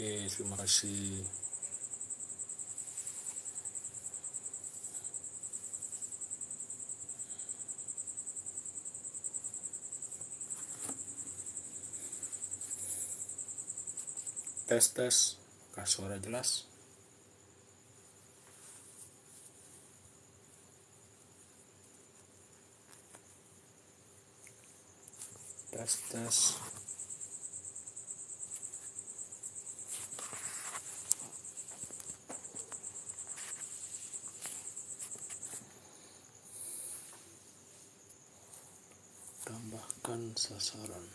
Oke, terima kasih. Tes, apakah suara jelas? Tes. Tambahkan sasaran.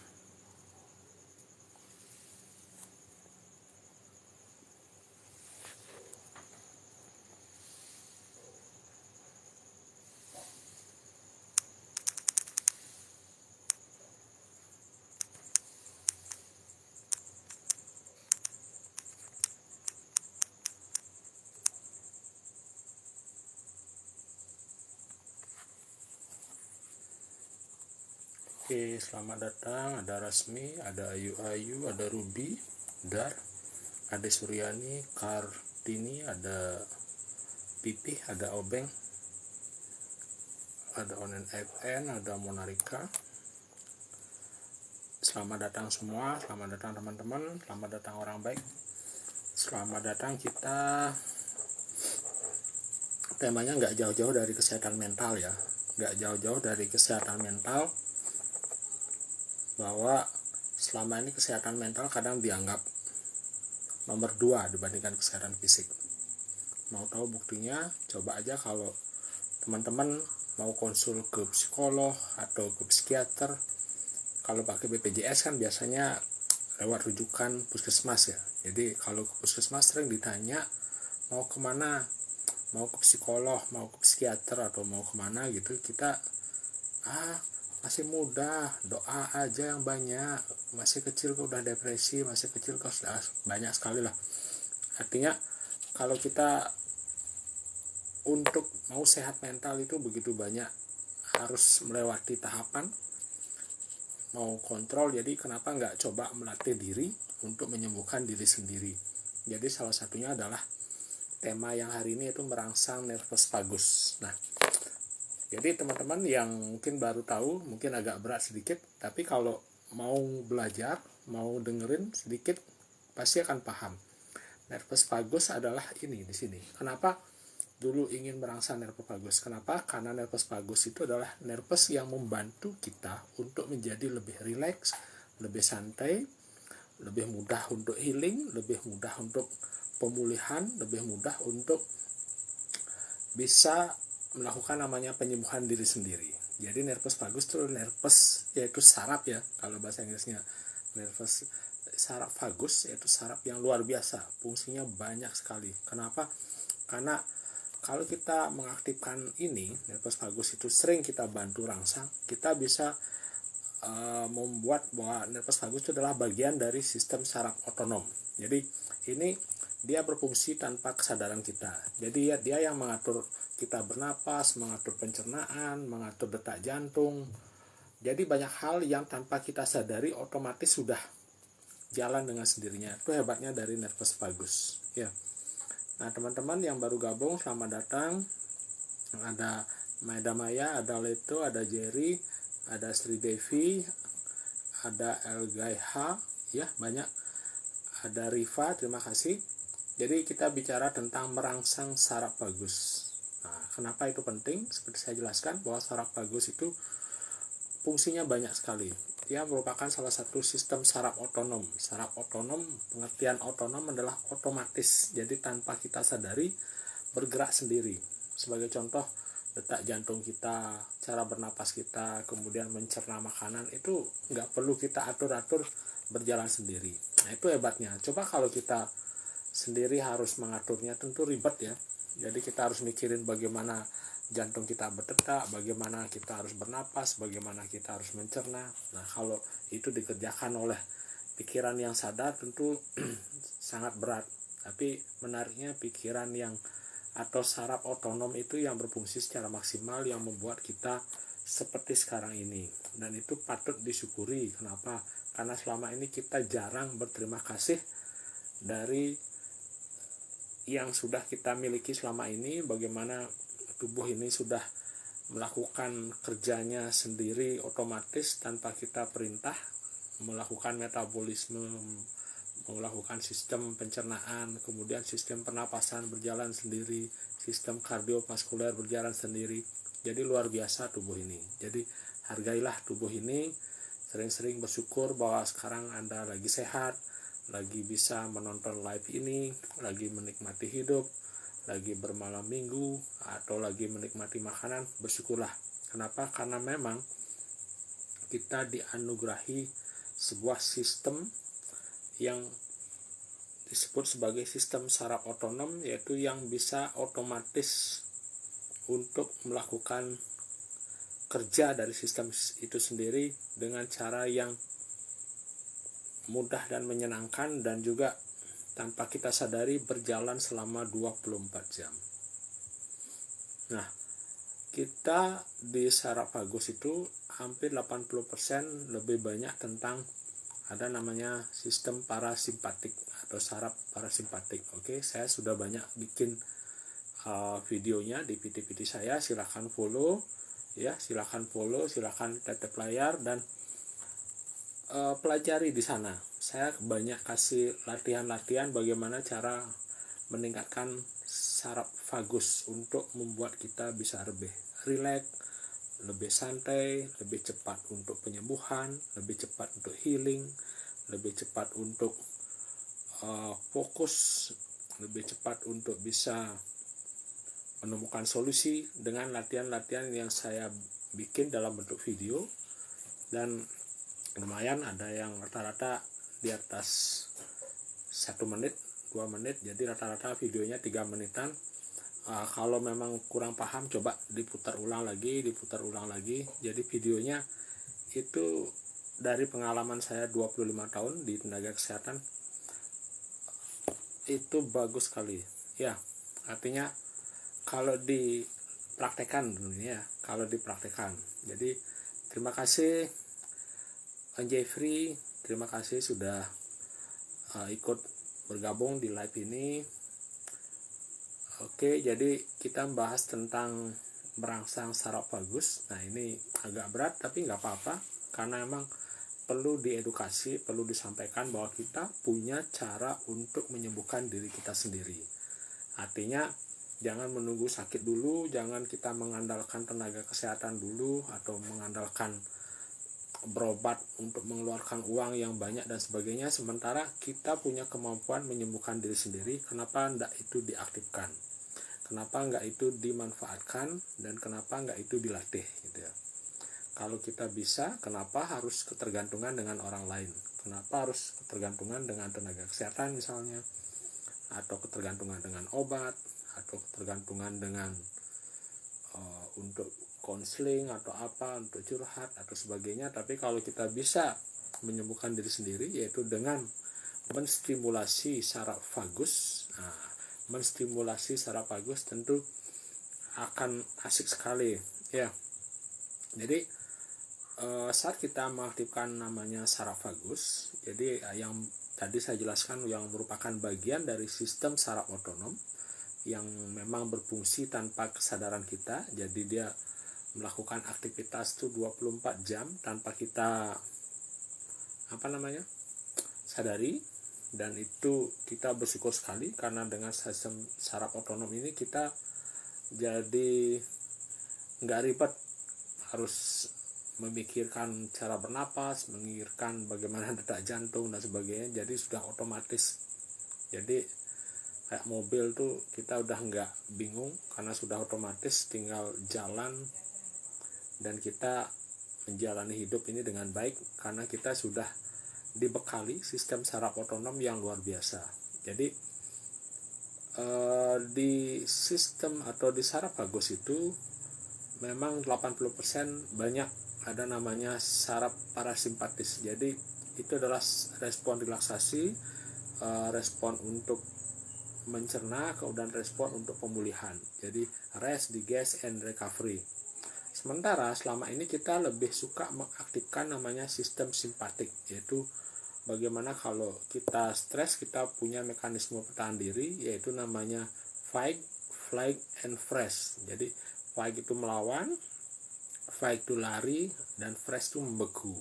Oke, selamat datang. Ada Rasmi, ada Ayu, ada Ruby, Dar, ada Suryani, Kartini, ada Pipih, ada Obeng, ada Onen FN, ada Monarika. Selamat datang semua, selamat datang teman-teman, selamat datang orang baik. Selamat datang, kita temanya nggak jauh-jauh dari kesehatan mental ya, nggak jauh-jauh dari kesehatan mental, bahwa selama ini kesehatan mental kadang dianggap nomor 2 dibandingkan kesehatan fisik. Mau tahu buktinya? Coba aja kalau teman-teman mau konsul ke psikolog atau ke psikiater. Kalau pakai BPJS kan biasanya lewat rujukan puskesmas ya. Jadi kalau ke puskesmas sering ditanya mau kemana, mau ke psikolog, mau ke psikiater atau mau kemana gitu. Kita masih muda, doa aja yang banyak, masih kecil kok udah depresi, masih kecil kok sudah banyak sekali lah. Artinya kalau kita untuk mau sehat mental itu begitu banyak, harus melewati tahapan, mau kontrol. Jadi kenapa nggak coba melatih diri untuk menyembuhkan diri sendiri. Jadi salah satunya adalah tema yang hari ini itu merangsang nervus vagus. Nah, jadi teman-teman yang mungkin baru tahu, mungkin agak berat sedikit, tapi kalau mau belajar, mau dengerin sedikit, pasti akan paham. Nervus vagus adalah ini di sini. Kenapa dulu ingin merangsang nervus vagus? Kenapa? Karena nervus vagus itu adalah nervus yang membantu kita untuk menjadi lebih rileks, lebih santai, lebih mudah untuk healing, lebih mudah untuk pemulihan, lebih mudah untuk bisa melakukan namanya penyembuhan diri sendiri. Jadi nervus vagus itu nervus yaitu saraf ya, kalau bahasa Inggrisnya nervus saraf vagus, yaitu saraf yang luar biasa, fungsinya banyak sekali. Kenapa? Karena kalau kita mengaktifkan ini nervus vagus itu sering kita bantu rangsang, kita bisa membuat bahwa nervus vagus itu adalah bagian dari sistem saraf otonom. Jadi ini dia berfungsi tanpa kesadaran kita. Jadi dia yang mengatur kita bernapas, mengatur pencernaan, mengatur detak jantung. Jadi banyak hal yang tanpa kita sadari otomatis sudah jalan dengan sendirinya. Itu hebatnya dari nervus vagus. Ya. Nah teman-teman yang baru gabung, selamat datang. Ada Maeda Maya, ada Leto, ada Jerry, ada Sri Devi, ada Elgaiha, ya banyak. Ada Riva, terima kasih. Jadi kita bicara tentang merangsang saraf vagus. Nah, kenapa itu penting? Seperti saya jelaskan bahwa saraf vagus itu fungsinya banyak sekali. Dia merupakan salah satu sistem saraf otonom. Saraf otonom, pengertian otonom adalah otomatis. Jadi tanpa kita sadari bergerak sendiri. Sebagai contoh, detak jantung kita, cara bernapas kita, kemudian mencerna makanan itu nggak perlu kita atur-atur, berjalan sendiri. Nah itu hebatnya. Coba kalau kita sendiri harus mengaturnya, tentu ribet ya. Jadi kita harus mikirin bagaimana jantung kita berdetak, bagaimana kita harus bernapas, bagaimana kita harus mencerna. Nah kalau itu dikerjakan oleh pikiran yang sadar tentu sangat berat. Tapi menariknya pikiran yang atau saraf otonom itu yang berfungsi secara maksimal, yang membuat kita seperti sekarang ini. Dan itu patut disyukuri. Kenapa? Karena selama ini kita jarang berterima kasih dari yang sudah kita miliki selama ini, bagaimana tubuh ini sudah melakukan kerjanya sendiri otomatis tanpa kita perintah, melakukan metabolisme, melakukan sistem pencernaan, kemudian sistem pernapasan berjalan sendiri, sistem kardiovaskuler berjalan sendiri. Jadi luar biasa tubuh ini. Jadi hargailah tubuh ini, sering-sering bersyukur bahwa sekarang Anda lagi sehat, lagi bisa menonton live ini, lagi menikmati hidup, lagi bermalam minggu, atau lagi menikmati makanan. Bersyukurlah. Kenapa? Karena memang kita dianugerahi sebuah sistem yang disebut sebagai sistem saraf otonom, yaitu yang bisa otomatis untuk melakukan kerja dari sistem itu sendiri dengan cara yang mudah dan menyenangkan, dan juga tanpa kita sadari berjalan selama 24 jam. Nah, kita di saraf vagus itu hampir 80% lebih banyak tentang ada namanya sistem parasimpatik atau saraf parasimpatik. Oke, saya sudah banyak bikin videonya di video-video saya, silahkan follow ya, silahkan tetap layar dan pelajari di sana. Saya banyak kasih latihan-latihan bagaimana cara meningkatkan saraf vagus untuk membuat kita bisa lebih rileks, lebih santai, lebih cepat untuk penyembuhan, lebih cepat untuk healing, lebih cepat untuk fokus, lebih cepat untuk bisa menemukan solusi dengan latihan-latihan yang saya bikin dalam bentuk video. Dan lumayan ada yang rata-rata di atas 1 menit, 2 menit, jadi rata-rata videonya 3 menitan. Kalau memang kurang paham, coba diputar ulang lagi. Jadi videonya itu dari pengalaman saya 25 tahun di tenaga kesehatan, itu bagus sekali ya. Artinya kalau dipraktekkan Jadi terima kasih Bang Jeffrey, terima kasih sudah ikut bergabung di live ini. Oke, jadi kita bahas tentang merangsang saraf vagus. Nah, ini agak berat tapi nggak apa-apa, karena emang perlu diedukasi, perlu disampaikan bahwa kita punya cara untuk menyembuhkan diri kita sendiri. Artinya jangan menunggu sakit dulu, jangan kita mengandalkan tenaga kesehatan dulu atau mengandalkan berobat untuk mengeluarkan uang yang banyak dan sebagainya, sementara kita punya kemampuan menyembuhkan diri sendiri. Kenapa enggak itu diaktifkan, kenapa enggak itu dimanfaatkan, dan kenapa enggak itu dilatih gitu ya. Kalau kita bisa, kenapa harus ketergantungan dengan orang lain, kenapa harus ketergantungan dengan tenaga kesehatan misalnya, atau ketergantungan dengan obat, atau ketergantungan dengan untuk konseling atau apa, untuk curhat atau sebagainya. Tapi kalau kita bisa menyembuhkan diri sendiri, yaitu dengan menstimulasi saraf vagus. Nah, menstimulasi saraf vagus tentu akan asik sekali ya. Jadi saat kita mengaktifkan namanya saraf vagus, jadi yang tadi saya jelaskan yang merupakan bagian dari sistem saraf otonom yang memang berfungsi tanpa kesadaran kita. Jadi dia melakukan aktivitas itu 24 jam tanpa kita sadari, dan itu kita bersyukur sekali karena dengan sistem saraf otonom ini kita jadi nggak ribet harus memikirkan cara bernapas, memikirkan bagaimana detak jantung dan sebagainya. Jadi sudah otomatis. Jadi kayak mobil tuh kita udah nggak bingung karena sudah otomatis, tinggal jalan, dan kita menjalani hidup ini dengan baik karena kita sudah dibekali sistem saraf otonom yang luar biasa. Jadi di sistem atau di saraf vagus itu memang 80% banyak ada namanya saraf parasimpatis. Jadi itu adalah respon relaksasi, respon untuk mencerna, kemudian respon untuk pemulihan. Jadi rest, digest, and recovery. Sementara selama ini kita lebih suka mengaktifkan namanya sistem simpatik, yaitu bagaimana kalau kita stres, kita punya mekanisme pertahanan diri, yaitu namanya fight, flight, and freeze. Jadi fight itu melawan, fight itu lari, dan freeze itu membeku.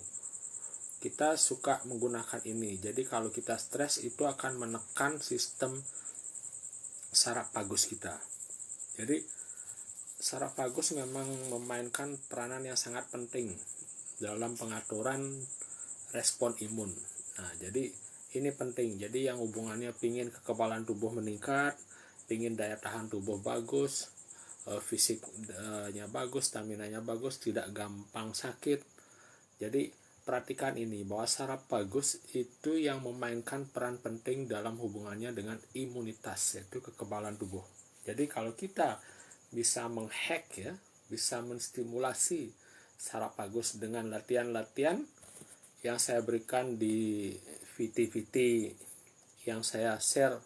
Kita suka menggunakan ini. Jadi kalau kita stres itu akan menekan sistem saraf vagus kita. Jadi saraf vagus memang memainkan peranan yang sangat penting dalam pengaturan respon imun. Nah, jadi ini penting. Jadi yang hubungannya pingin kekebalan tubuh meningkat, pingin daya tahan tubuh bagus, fisiknya bagus, stamina-nya bagus, tidak gampang sakit. Jadi perhatikan ini, bahwa saraf vagus itu yang memainkan peran penting dalam hubungannya dengan imunitas, yaitu kekebalan tubuh. Jadi kalau kita bisa menghack ya, bisa menstimulasi saraf vagus dengan latihan-latihan yang saya berikan di VT-VT yang saya share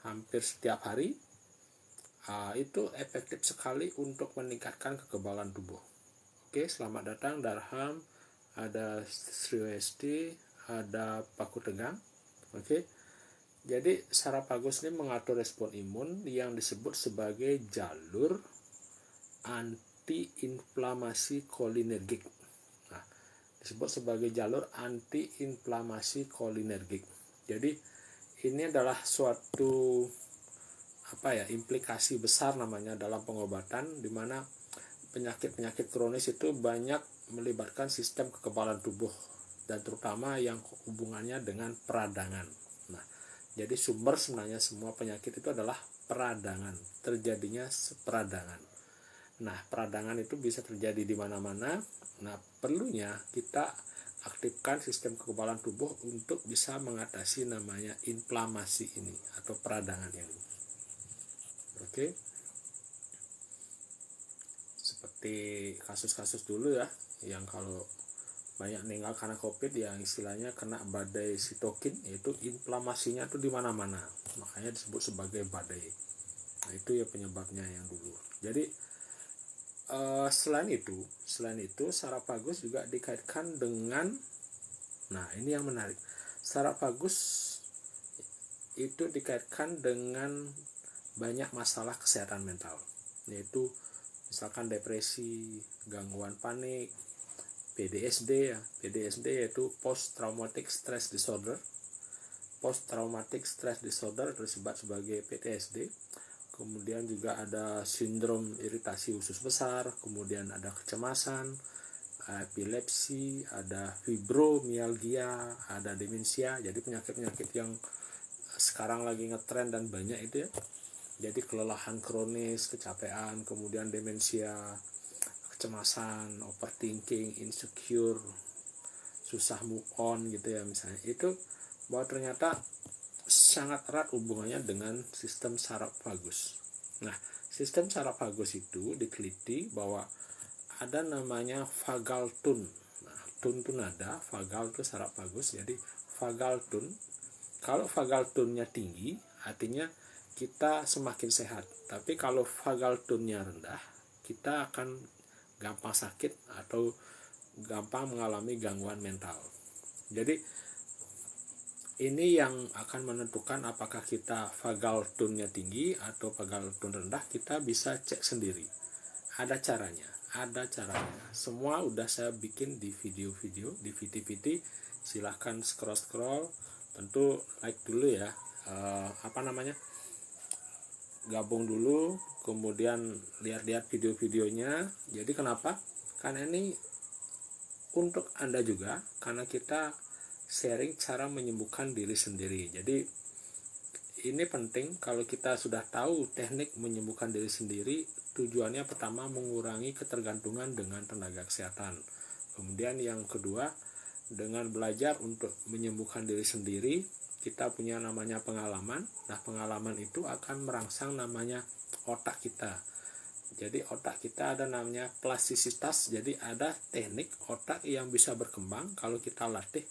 hampir setiap hari, itu efektif sekali untuk meningkatkan kekebalan tubuh. Oke, selamat datang Darham, ada Sri Westi, ada Paku Tegang. Oke, jadi saraf vagus ini mengatur respon imun yang disebut sebagai jalur antiinflamasi kolinergik. Disebut sebagai jalur antiinflamasi kolinergik. Jadi ini adalah suatu implikasi besar namanya dalam pengobatan, di mana penyakit-penyakit kronis itu banyak melibatkan sistem kekebalan tubuh, dan terutama yang hubungannya dengan peradangan. Nah, jadi sumber sebenarnya semua penyakit itu adalah peradangan, terjadinya peradangan. Nah, peradangan itu bisa terjadi di mana-mana. Nah, perlunya kita aktifkan sistem kekebalan tubuh untuk bisa mengatasi namanya inflamasi ini atau peradangan ini. Oke. Seperti kasus-kasus dulu ya, yang kalau banyak meninggal karena COVID, yang istilahnya kena badai sitokin, yaitu inflamasinya tuh di mana-mana. Makanya disebut sebagai badai. Nah, itu ya penyebabnya yang dulu. Jadi selain itu saraf vagus juga dikaitkan dengan, nah ini yang menarik, saraf vagus itu dikaitkan dengan banyak masalah kesehatan mental, yaitu misalkan depresi, gangguan panik, PTSD ya. PTSD yaitu post traumatic stress disorder. Post traumatic stress disorder disebut sebagai PTSD. Kemudian juga ada sindrom iritasi usus besar, kemudian ada kecemasan, epilepsi, ada fibromialgia, ada demensia. Jadi penyakit-penyakit yang sekarang lagi ngetren dan banyak itu ya. Jadi kelelahan kronis, kecapean, kemudian demensia, kecemasan, overthinking, insecure, susah move on gitu ya misalnya. Itu bahwa ternyata sangat erat hubungannya dengan sistem saraf vagus. Nah, sistem saraf vagus itu diteliti bahwa ada namanya vagal tone. Nah, tone itu nada, vagal itu saraf vagus. Jadi vagal tone, kalau vagal tone-nya tinggi, artinya kita semakin sehat. Tapi kalau vagal tone-nya rendah, kita akan gampang sakit atau gampang mengalami gangguan mental. Jadi ini yang akan menentukan apakah kita vagal tone-nya tinggi atau vagal tone rendah. Kita bisa cek sendiri. Ada caranya. Semua udah saya bikin di video-video, di VT-VT. Silahkan scroll-scroll. Tentu like dulu ya. Gabung dulu, kemudian lihat-lihat video-videonya. Jadi kenapa? Karena ini untuk Anda juga, karena kita sharing cara menyembuhkan diri sendiri. Jadi ini penting. Kalau kita sudah tahu teknik menyembuhkan diri sendiri, tujuannya pertama mengurangi ketergantungan dengan tenaga kesehatan. Kemudian yang kedua, dengan belajar untuk menyembuhkan diri sendiri, kita punya namanya pengalaman. Nah, pengalaman itu akan merangsang namanya otak kita. Jadi otak kita ada namanya plastisitas. Jadi ada teknik otak yang bisa berkembang kalau kita latih,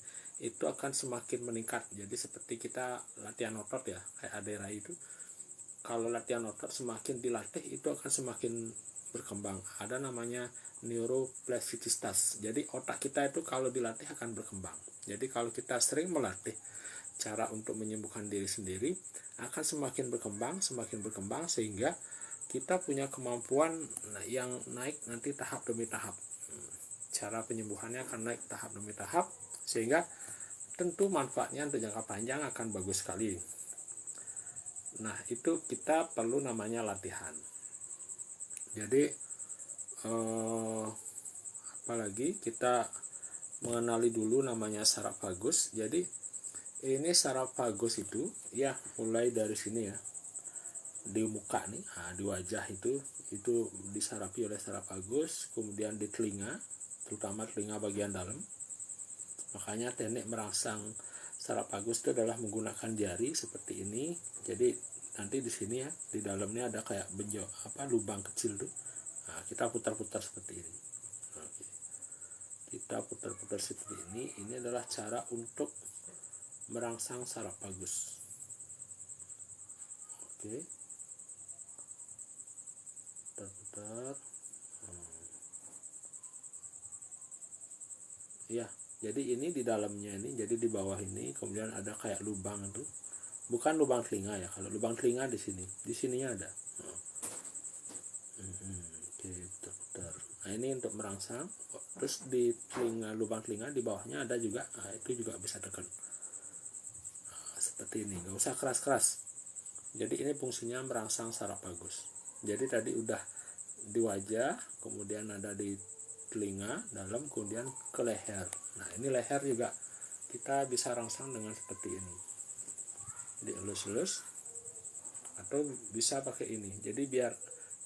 itu akan semakin meningkat. Jadi seperti kita latihan otot ya, kayak Adera itu. kalau latihan otot semakin dilatih itu akan semakin berkembang. Ada namanya neuroplastisitas. Jadi otak kita itu kalau dilatih akan berkembang. Jadi kalau kita sering melatih cara untuk menyembuhkan diri sendiri, akan semakin berkembang sehingga kita punya kemampuan yang naik nanti tahap demi tahap. Cara penyembuhannya akan naik tahap demi tahap, sehingga tentu manfaatnya untuk jangka panjang akan bagus sekali. Nah, itu kita perlu namanya latihan. Jadi apalagi kita mengenali dulu namanya saraf vagus. Jadi ini saraf vagus itu ya mulai dari sini ya, di muka nih, di wajah itu disarapi oleh saraf vagus, kemudian di telinga, terutama telinga bagian dalam. Makanya teknik merangsang saraf vagus itu adalah menggunakan jari seperti ini. Jadi nanti di sini ya, di dalamnya ada kayak lubang kecil tuh. Nah, kita putar-putar seperti ini. Oke. Kita putar-putar seperti ini. Ini adalah cara untuk merangsang saraf vagus. Oke. Putar-putar. Ya, jadi ini di dalamnya ini, jadi di bawah ini kemudian ada kayak lubang tuh. Bukan lubang telinga ya. Kalau lubang telinga di sini. Di sininya ada. Oke, putar-putar. Nah, ini untuk merangsang. Terus di telinga, lubang telinga di bawahnya ada juga. Nah, itu juga bisa tekan. Nah, seperti ini. Nggak usah keras-keras. Jadi ini fungsinya merangsang saraf vagus. Jadi tadi udah di wajah, kemudian ada di telinga dalam, kemudian ke leher. Nah, ini leher juga kita bisa rangsang dengan seperti ini. Dielus-elus atau bisa pakai ini. Jadi biar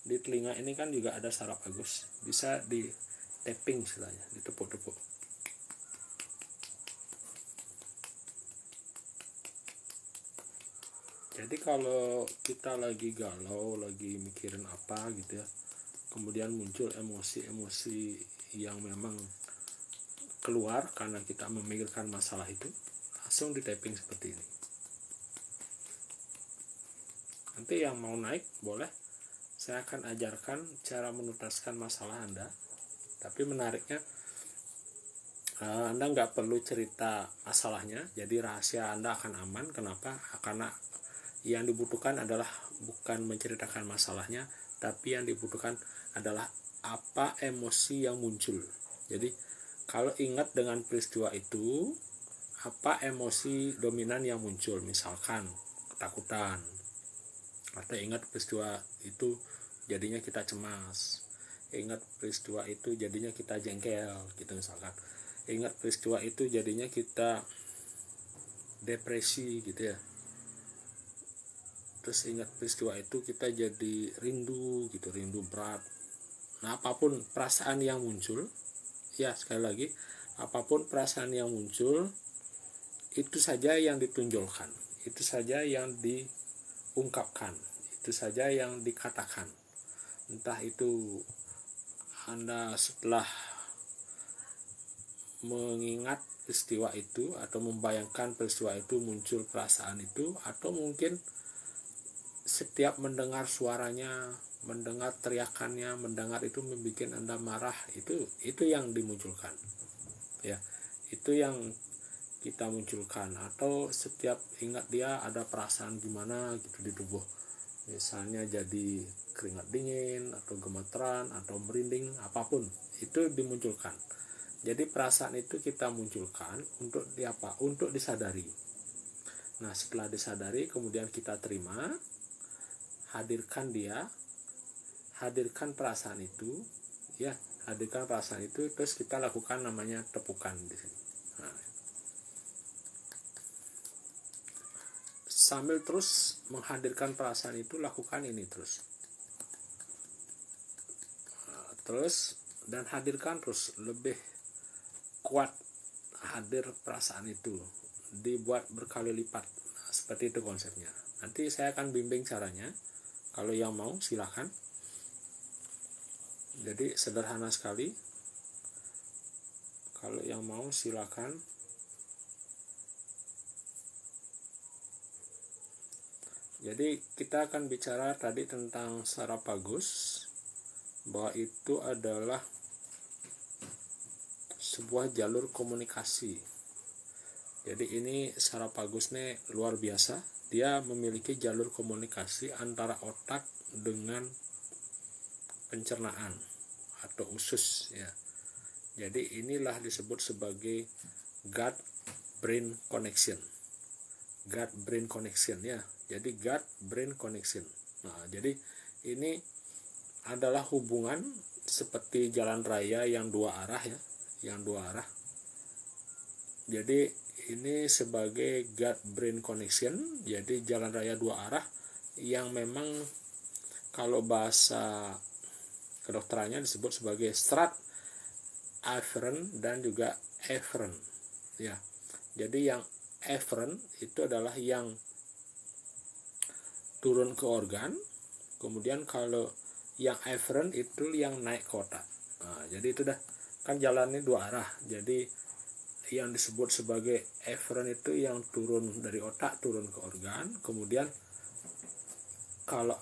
di telinga ini kan juga ada saraf vagus, bisa di tapping istilahnya, ditepuk-tepuk. Jadi kalau kita lagi galau, lagi mikirin apa gitu ya, kemudian muncul emosi-emosi yang memang keluar karena kita memikirkan masalah itu, langsung di tapping seperti ini. Nanti yang mau naik boleh, saya akan ajarkan cara menuntaskan masalah Anda. Tapi menariknya, Anda nggak perlu cerita masalahnya, jadi rahasia Anda akan aman. Kenapa? Karena yang dibutuhkan adalah bukan menceritakan masalahnya, tapi yang dibutuhkan adalah apa emosi yang muncul. Jadi kalau ingat dengan peristiwa itu, apa emosi dominan yang muncul, misalkan ketakutan, atau ingat peristiwa itu jadinya kita cemas, ingat peristiwa itu jadinya kita jengkel gitu misalkan, ingat peristiwa itu jadinya kita depresi gitu ya, terus ingat peristiwa itu kita jadi rindu gitu, rindu berat. Nah, apapun perasaan yang muncul, ya sekali lagi, apapun perasaan yang muncul, itu saja yang ditunjukkan, itu saja yang diungkapkan, itu saja yang dikatakan. Entah itu Anda setelah mengingat peristiwa itu atau membayangkan peristiwa itu muncul perasaan itu, atau mungkin setiap mendengar suaranya, mendengar teriakannya, mendengar itu membuat Anda marah, itu yang dimunculkan. Ya, itu yang kita munculkan. Atau setiap ingat dia ada perasaan gimana gitu di tubuh. Misalnya jadi keringat dingin atau gemeteran atau merinding, apapun itu dimunculkan. Jadi perasaan itu kita munculkan untuk diapa? Untuk disadari. Nah, setelah disadari kemudian kita terima, hadirkan dia, hadirkan perasaan itu, ya, hadirkan perasaan itu, terus kita lakukan namanya tepukan di sini. Nah, sambil terus menghadirkan perasaan itu, lakukan ini terus. Nah, terus dan hadirkan terus, lebih kuat hadir perasaan itu, dibuat berkali lipat. Nah, seperti itu konsepnya. Nanti saya akan bimbing caranya. Kalau yang mau silakan. Jadi sederhana sekali. Kalau yang mau silakan. Jadi kita akan bicara tadi tentang saraf vagus, bahwa itu adalah sebuah jalur komunikasi. Jadi ini saraf vagus ini luar biasa, dia memiliki jalur komunikasi antara otak dengan pencernaan atau usus ya. Jadi inilah disebut sebagai gut brain connection. Gut brain connection ya. Jadi gut brain connection. Nah, jadi ini adalah hubungan seperti jalan raya yang dua arah ya, yang dua arah. Jadi ini sebagai gut brain connection, jadi jalan raya dua arah yang memang kalau bahasa kedokterannya disebut sebagai strat afferent dan juga efferent ya. Jadi yang efferent itu adalah yang turun ke organ, kemudian kalau yang efferent itu yang naik ke otak. Nah, jadi itu dah kan jalannya dua arah. Jadi yang disebut sebagai efferent itu yang turun dari otak turun ke organ, kemudian kalau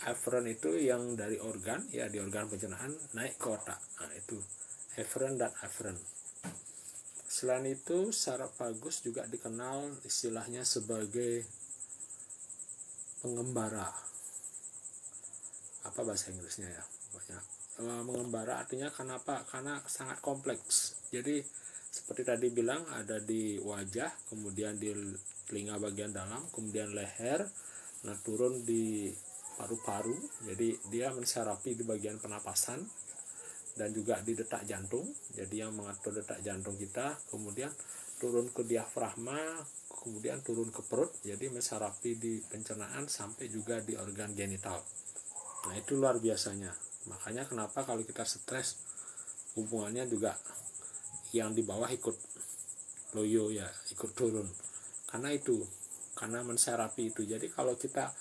efferent itu yang dari organ ya, di organ pencernaan naik ke otak. Nah, itu efferent dan afferent. Selain itu saraf vagus juga dikenal istilahnya sebagai pengembara. Apa bahasa Inggrisnya ya? Pokoknya mengembara artinya kenapa? Karena sangat kompleks. Jadi seperti tadi bilang ada di wajah, kemudian di telinga bagian dalam, kemudian leher, nah turun di paru-paru. Jadi dia mensarapi di bagian pernapasan dan juga di detak jantung, jadi yang mengatur detak jantung kita, kemudian turun ke diafragma, kemudian turun ke perut, jadi mensarapi di pencernaan sampai juga di organ genital. Nah itu luar biasanya, makanya kenapa kalau kita stres hubungannya juga yang di bawah ikut loyo ya, ikut turun, karena mensarapi itu. Jadi kalau kita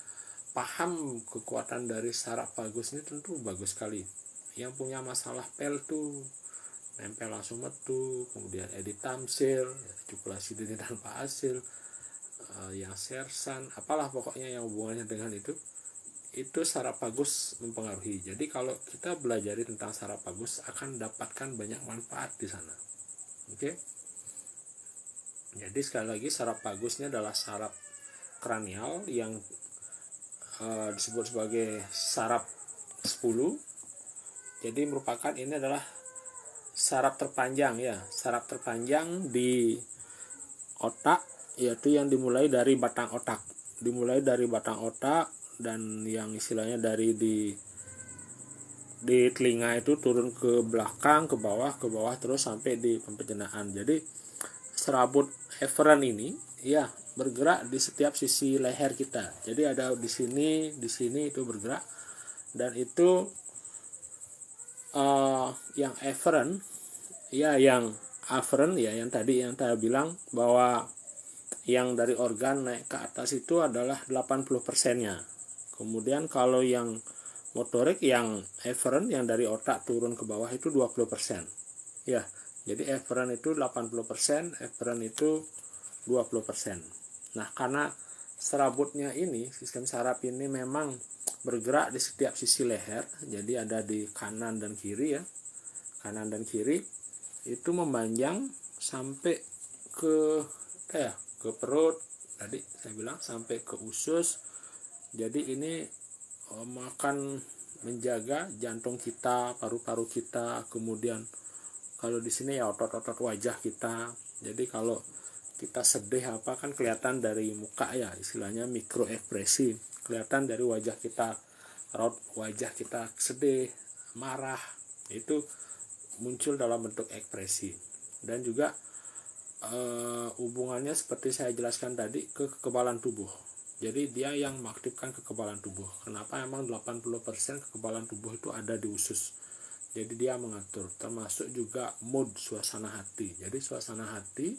paham kekuatan dari saraf vagus ini tentu bagus sekali. Yang punya masalah pel tuh nempel langsung metu, kemudian edit tamsil, ejakulasi dini tanpa hasil, yang sersan, apalah pokoknya yang hubungannya dengan itu saraf vagus mempengaruhi. Jadi kalau kita belajar tentang saraf vagus akan dapatkan banyak manfaat di sana. Oke. Jadi sekali lagi saraf vagusnya adalah saraf kranial yang disebut sebagai saraf 10. Jadi merupakan ini adalah saraf terpanjang ya, saraf terpanjang di otak, yaitu yang dimulai dari batang otak. Dimulai dari batang otak dan yang istilahnya dari di telinga itu turun ke belakang, ke bawah terus sampai di pencernaan. Jadi serabut efferent ini ya bergerak di setiap sisi leher kita. Jadi ada di sini itu bergerak, dan itu yang efferent ya, yang afferent ya, yang tadi yang saya bilang bahwa yang dari organ naik ke atas itu adalah 80%-nya. Kemudian kalau yang motorik yang efferent yang dari otak turun ke bawah itu 20%. Ya, jadi efferent itu 80%, efferent itu 20%. Nah, karena serabutnya ini, sistem saraf ini memang bergerak di setiap sisi leher, jadi ada di kanan dan kiri ya, kanan dan kiri itu memanjang sampai ke ke perut, tadi saya bilang sampai ke usus. Jadi ini akan menjaga jantung kita, paru-paru kita, kemudian kalau di sini ya otot-otot wajah kita. Jadi kalau kita sedih apa kan kelihatan dari muka ya, istilahnya mikro ekspresi, kelihatan dari wajah kita, raut wajah kita sedih, marah, itu muncul dalam bentuk ekspresi. Dan juga hubungannya seperti saya jelaskan tadi ke kekebalan tubuh. Jadi dia yang mengaktifkan kekebalan tubuh. Kenapa? Emang 80% kekebalan tubuh itu ada di usus. Jadi dia mengatur, termasuk juga mood, suasana hati. Jadi suasana hati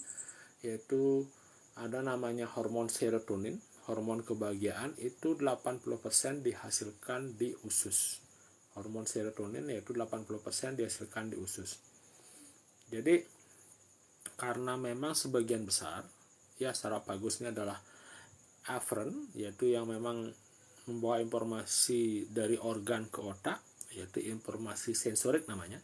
yaitu ada namanya hormon serotonin, hormon kebahagiaan, itu 80% dihasilkan di usus. Hormon serotonin yaitu 80% dihasilkan di usus. Jadi karena memang sebagian besar ya saraf vagus ini adalah afferent, yaitu yang memang membawa informasi dari organ ke otak, yaitu informasi sensorik namanya.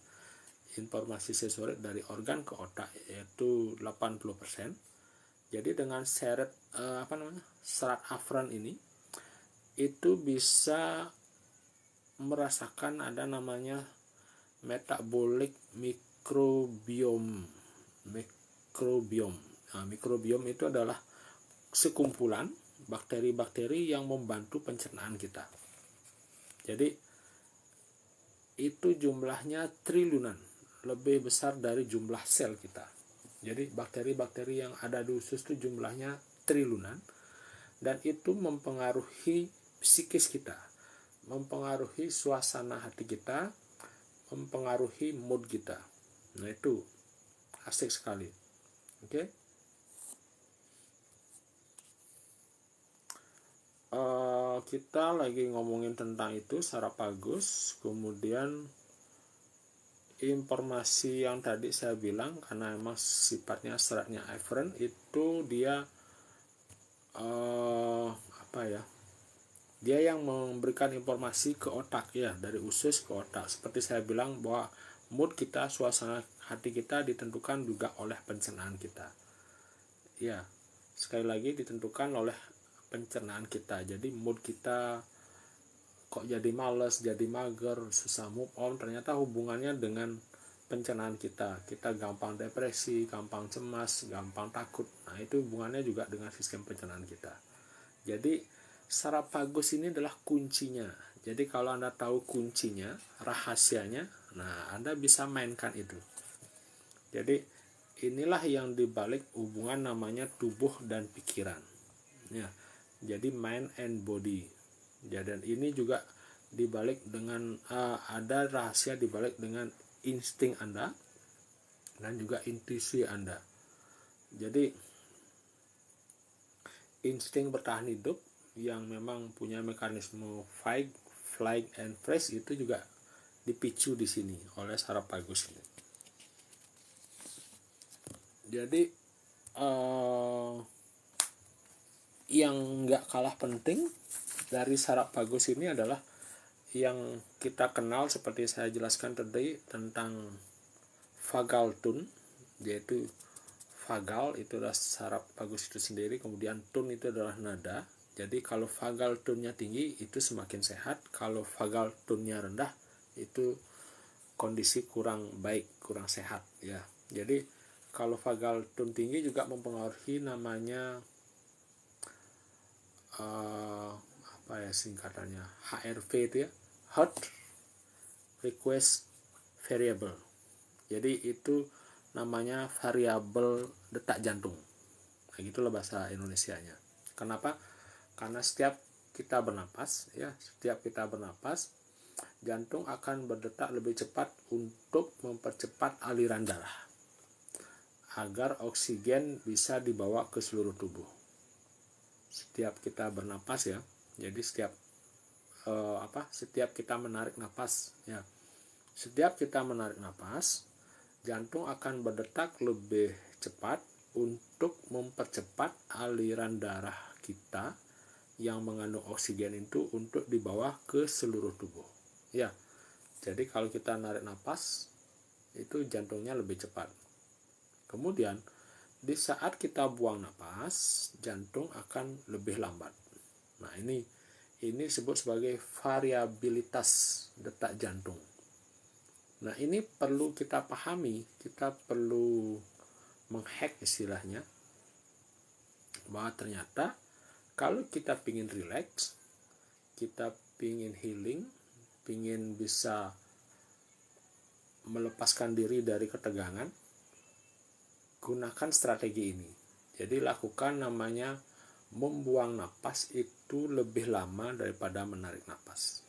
Informasi sensorik dari organ ke otak yaitu 80%. Jadi dengan serat afferent ini itu bisa merasakan ada namanya metabolic microbiome. Nah, mikrobiom itu adalah sekumpulan bakteri-bakteri yang membantu pencernaan kita. Jadi itu jumlahnya triliunan, lebih besar dari jumlah sel kita. Jadi bakteri-bakteri yang ada di usus itu jumlahnya triliunan, dan itu mempengaruhi psikis kita, mempengaruhi suasana hati kita, mempengaruhi mood kita. Nah, itu asik sekali. Oke. Kita lagi ngomongin tentang itu, saraf vagus. Kemudian informasi yang tadi saya bilang, karena memang sifatnya seratnya afferent, itu dia dia yang memberikan informasi ke otak ya, dari usus ke otak. Seperti saya bilang bahwa mood kita, suasana hati kita ditentukan juga oleh pencernaan kita. Ya, sekali lagi ditentukan oleh pencernaan kita. Jadi mood kita kok jadi males, jadi mager, susah move on, ternyata hubungannya dengan pencernaan kita. Kita gampang depresi, gampang cemas, gampang takut. Nah, itu hubungannya juga dengan sistem pencernaan kita. Jadi saraf vagus ini adalah kuncinya. Jadi kalau Anda tahu kuncinya, rahasianya, nah Anda bisa mainkan itu. Jadi inilah yang dibalik hubungan namanya tubuh dan pikiran. Ya, jadi mind and body. Ya, dan ini juga dibalik dengan ada rahasia dibalik dengan insting Anda dan juga intuisi Anda. Jadi insting bertahan hidup yang memang punya mekanisme fight, flight, and freeze itu juga dipicu di sini oleh saraf vagus ini. Jadi yang nggak kalah penting dari saraf vagus ini adalah yang kita kenal seperti saya jelaskan tadi tentang vagal tone, yaitu vagal itu adalah saraf vagus itu sendiri, kemudian tone itu adalah nada. Jadi kalau vagal tone-nya tinggi itu semakin sehat, kalau vagal tone-nya rendah itu kondisi kurang baik, kurang sehat ya. Jadi kalau vagal tone tinggi juga mempengaruhi namanya singkatannya HRV itu ya, heart request variable. Jadi itu namanya variabel detak jantung. Nah, gitulah bahasa Indonesianya. Kenapa? Karena setiap kita bernapas ya, jantung akan berdetak lebih cepat untuk mempercepat aliran darah agar oksigen bisa dibawa ke seluruh tubuh. Setiap kita bernapas ya, jadi setiap kita menarik napas ya, setiap kita menarik napas, jantung akan berdetak lebih cepat untuk mempercepat aliran darah kita yang mengandung oksigen itu untuk dibawa ke seluruh tubuh ya. Jadi kalau kita narik napas itu jantungnya lebih cepat. Kemudian di saat kita buang napas, jantung akan lebih lambat. Nah, ini disebut sebagai variabilitas detak jantung. Nah, ini perlu kita pahami, kita perlu menghack istilahnya, bahwa ternyata kalau kita pingin relax, kita pingin healing, pingin bisa melepaskan diri dari ketegangan, gunakan strategi ini. Jadi lakukan namanya membuang napas itu lebih lama daripada menarik napas.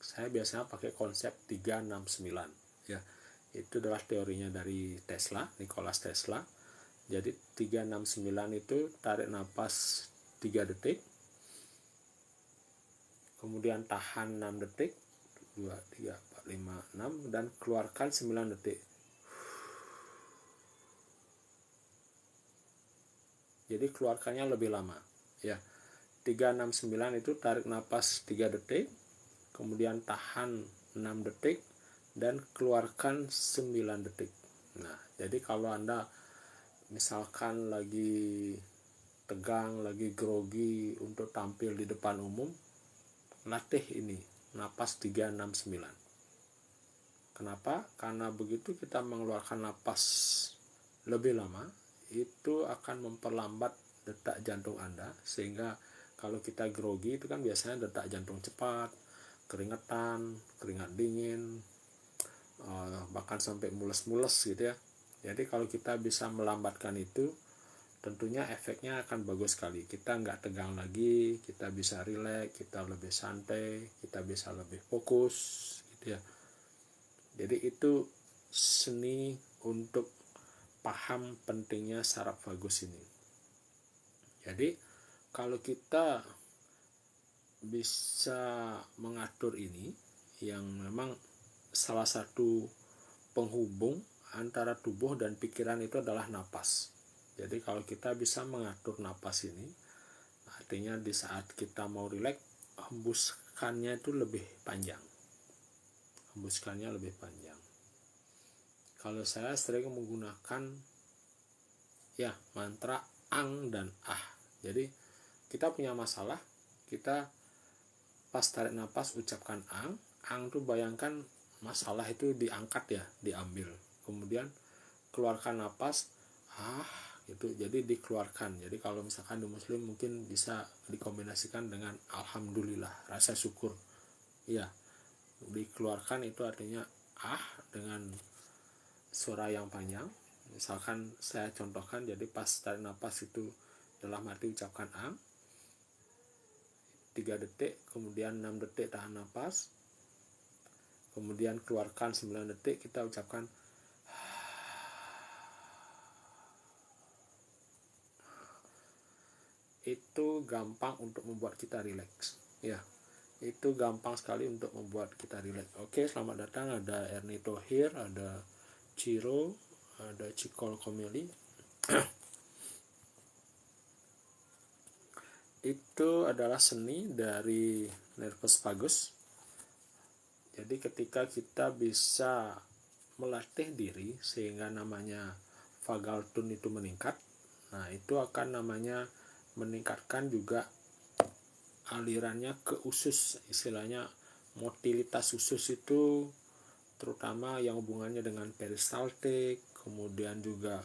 Saya biasanya pakai konsep 369 ya. Itu adalah teorinya dari Tesla, Nikola Tesla. Jadi 369 itu tarik napas 3 detik, kemudian tahan 6 detik, 2, 3, 4, 5, 6, dan keluarkan 9 detik. Jadi keluarkannya lebih lama ya. 369 itu tarik napas 3 detik, kemudian tahan 6 detik, dan keluarkan 9 detik. Nah, jadi kalau Anda misalkan lagi tegang, lagi grogi untuk tampil di depan umum, latih ini, napas 369. Kenapa? Karena begitu kita mengeluarkan napas lebih lama, itu akan memperlambat detak jantung Anda, sehingga kalau kita grogi itu kan biasanya detak jantung cepat, keringetan, keringat dingin, bahkan sampai mules-mules gitu ya. Jadi kalau kita bisa melambatkan itu, tentunya efeknya akan bagus sekali. Kita nggak tegang lagi, kita bisa rileks, kita lebih santai, kita bisa lebih fokus gitu ya. Jadi itu seni untuk paham pentingnya saraf vagus ini. Jadi kalau kita bisa mengatur ini, yang memang salah satu penghubung antara tubuh dan pikiran itu adalah napas. Jadi kalau kita bisa mengatur napas ini, artinya di saat kita mau rileks, hembuskannya itu lebih panjang. Hembuskannya lebih panjang. Kalau saya sering menggunakan ya mantra ang dan ah. Jadi kita punya masalah, kita pas tarik napas ucapkan ang tuh bayangkan masalah itu diangkat ya, diambil. Kemudian keluarkan napas gitu, jadi dikeluarkan. Jadi kalau misalkan di muslim mungkin bisa dikombinasikan dengan alhamdulillah, rasa syukur. Ya, dikeluarkan itu artinya dengan suara yang panjang. Misalkan saya contohkan, jadi pas tarik napas itu dalam arti ucapkan 3 detik, kemudian 6 detik tahan napas, kemudian keluarkan 9 detik, kita ucapkan itu gampang untuk membuat kita rileks ya. Itu gampang sekali untuk membuat kita rileks. Oke, selamat datang, ada Ernie Thohir, ada Ciro, ada Cikol Komeli. Itu adalah seni dari nervus vagus. Jadi ketika kita bisa melatih diri sehingga namanya vagal tone itu meningkat, nah itu akan namanya meningkatkan juga alirannya ke usus, istilahnya motilitas usus itu, terutama yang hubungannya dengan peristaltik, kemudian juga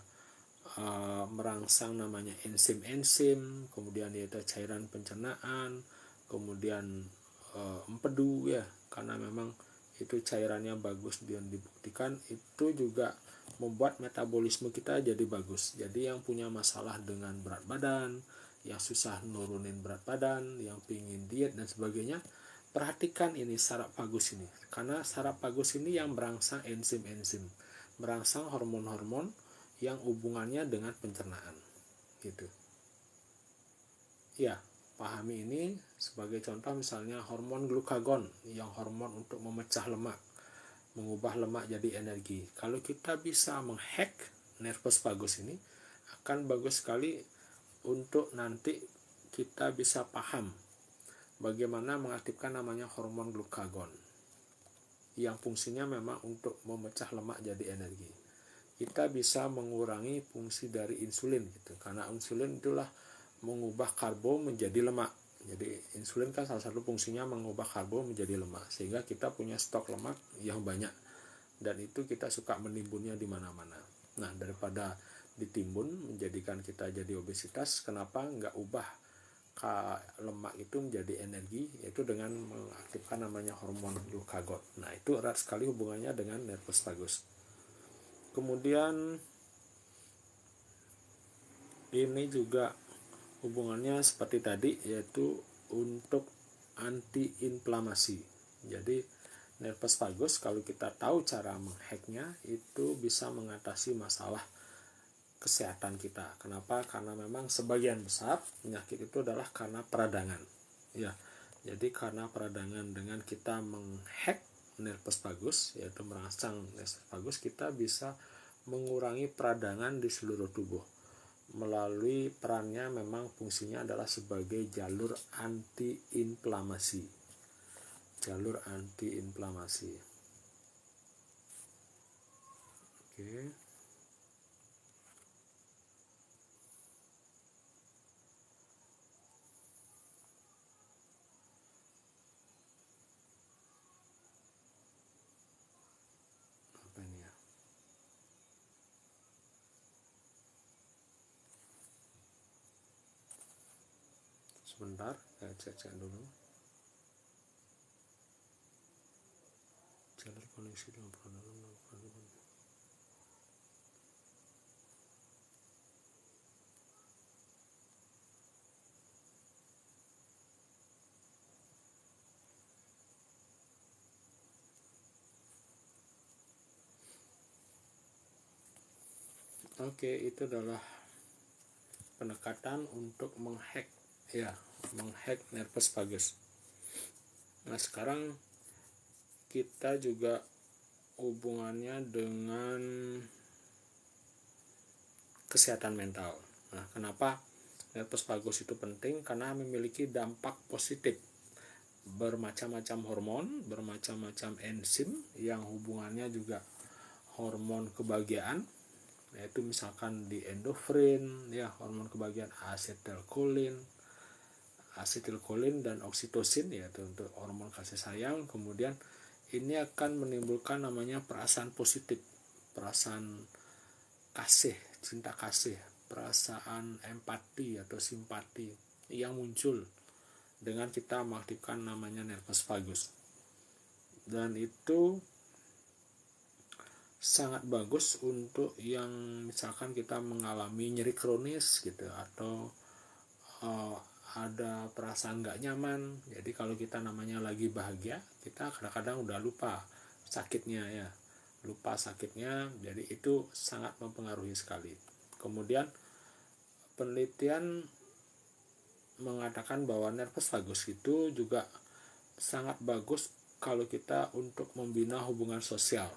merangsang namanya enzim-enzim, kemudian yaitu cairan pencernaan, kemudian empedu ya, karena memang itu cairannya bagus dan dibuktikan itu juga membuat metabolisme kita jadi bagus. Jadi yang punya masalah dengan berat badan, yang susah nurunin berat badan, yang pingin diet dan sebagainya, perhatikan ini saraf vagus ini, karena saraf vagus ini yang merangsang enzim-enzim, merangsang hormon-hormon yang hubungannya dengan pencernaan gitu ya. Pahami ini sebagai contoh, misalnya hormon glukagon yang hormon untuk memecah lemak, mengubah lemak jadi energi. Kalau kita bisa menghack nervus vagus ini, akan bagus sekali untuk nanti kita bisa paham bagaimana mengaktifkan namanya hormon glukagon yang fungsinya memang untuk memecah lemak jadi energi. Kita bisa mengurangi fungsi dari insulin gitu, karena insulin itulah mengubah karbo menjadi lemak. Jadi insulin kan salah satu fungsinya mengubah karbo menjadi lemak, sehingga kita punya stok lemak yang banyak, dan itu kita suka menimbunnya di mana-mana. Nah, daripada ditimbun menjadikan kita jadi obesitas, kenapa nggak ubah lemak itu menjadi energi, yaitu dengan mengaktifkan namanya hormon glukagon. Nah, itu erat sekali hubungannya dengan nervus vagus. Kemudian ini juga hubungannya seperti tadi, yaitu untuk antiinflamasi. Jadi nervus vagus kalau kita tahu cara menghacknya, itu bisa mengatasi masalah kesehatan kita. Kenapa? Karena memang sebagian besar penyakit itu adalah karena peradangan ya. Jadi karena peradangan, dengan kita menghack nervus vagus, yaitu merangsang nervus vagus, kita bisa mengurangi peradangan di seluruh tubuh. melalui perannya memang fungsinya adalah sebagai jalur antiinflamasi. Jalur antiinflamasi. Oke. Apa ini ya? Sebentar, saya cek dulu. Jalur koneksi dengan peran. Oke, itu adalah pendekatan untuk menghack nervus vagus. Nah, sekarang kita juga hubungannya dengan kesehatan mental. Nah, kenapa nervus vagus itu penting? Karena memiliki dampak positif. Bermacam-macam hormon, bermacam-macam enzim yang hubungannya juga hormon kebahagiaan, yaitu misalkan di endorfin, ya, hormon kebahagiaan, asetilkolin dan oksitosin, yaitu untuk hormon kasih sayang. Kemudian ini akan menimbulkan namanya perasaan positif, perasaan kasih, cinta kasih, perasaan empati atau simpati yang muncul dengan kita mengaktifkan namanya nervus vagus. Dan itu sangat bagus untuk yang misalkan kita mengalami nyeri kronis gitu, atau ada perasaan nggak nyaman. Jadi kalau kita namanya lagi bahagia, kita kadang-kadang udah lupa sakitnya ya, jadi itu sangat mempengaruhi sekali. Kemudian penelitian mengatakan bahwa nervus vagus itu juga sangat bagus kalau kita untuk membina hubungan sosial.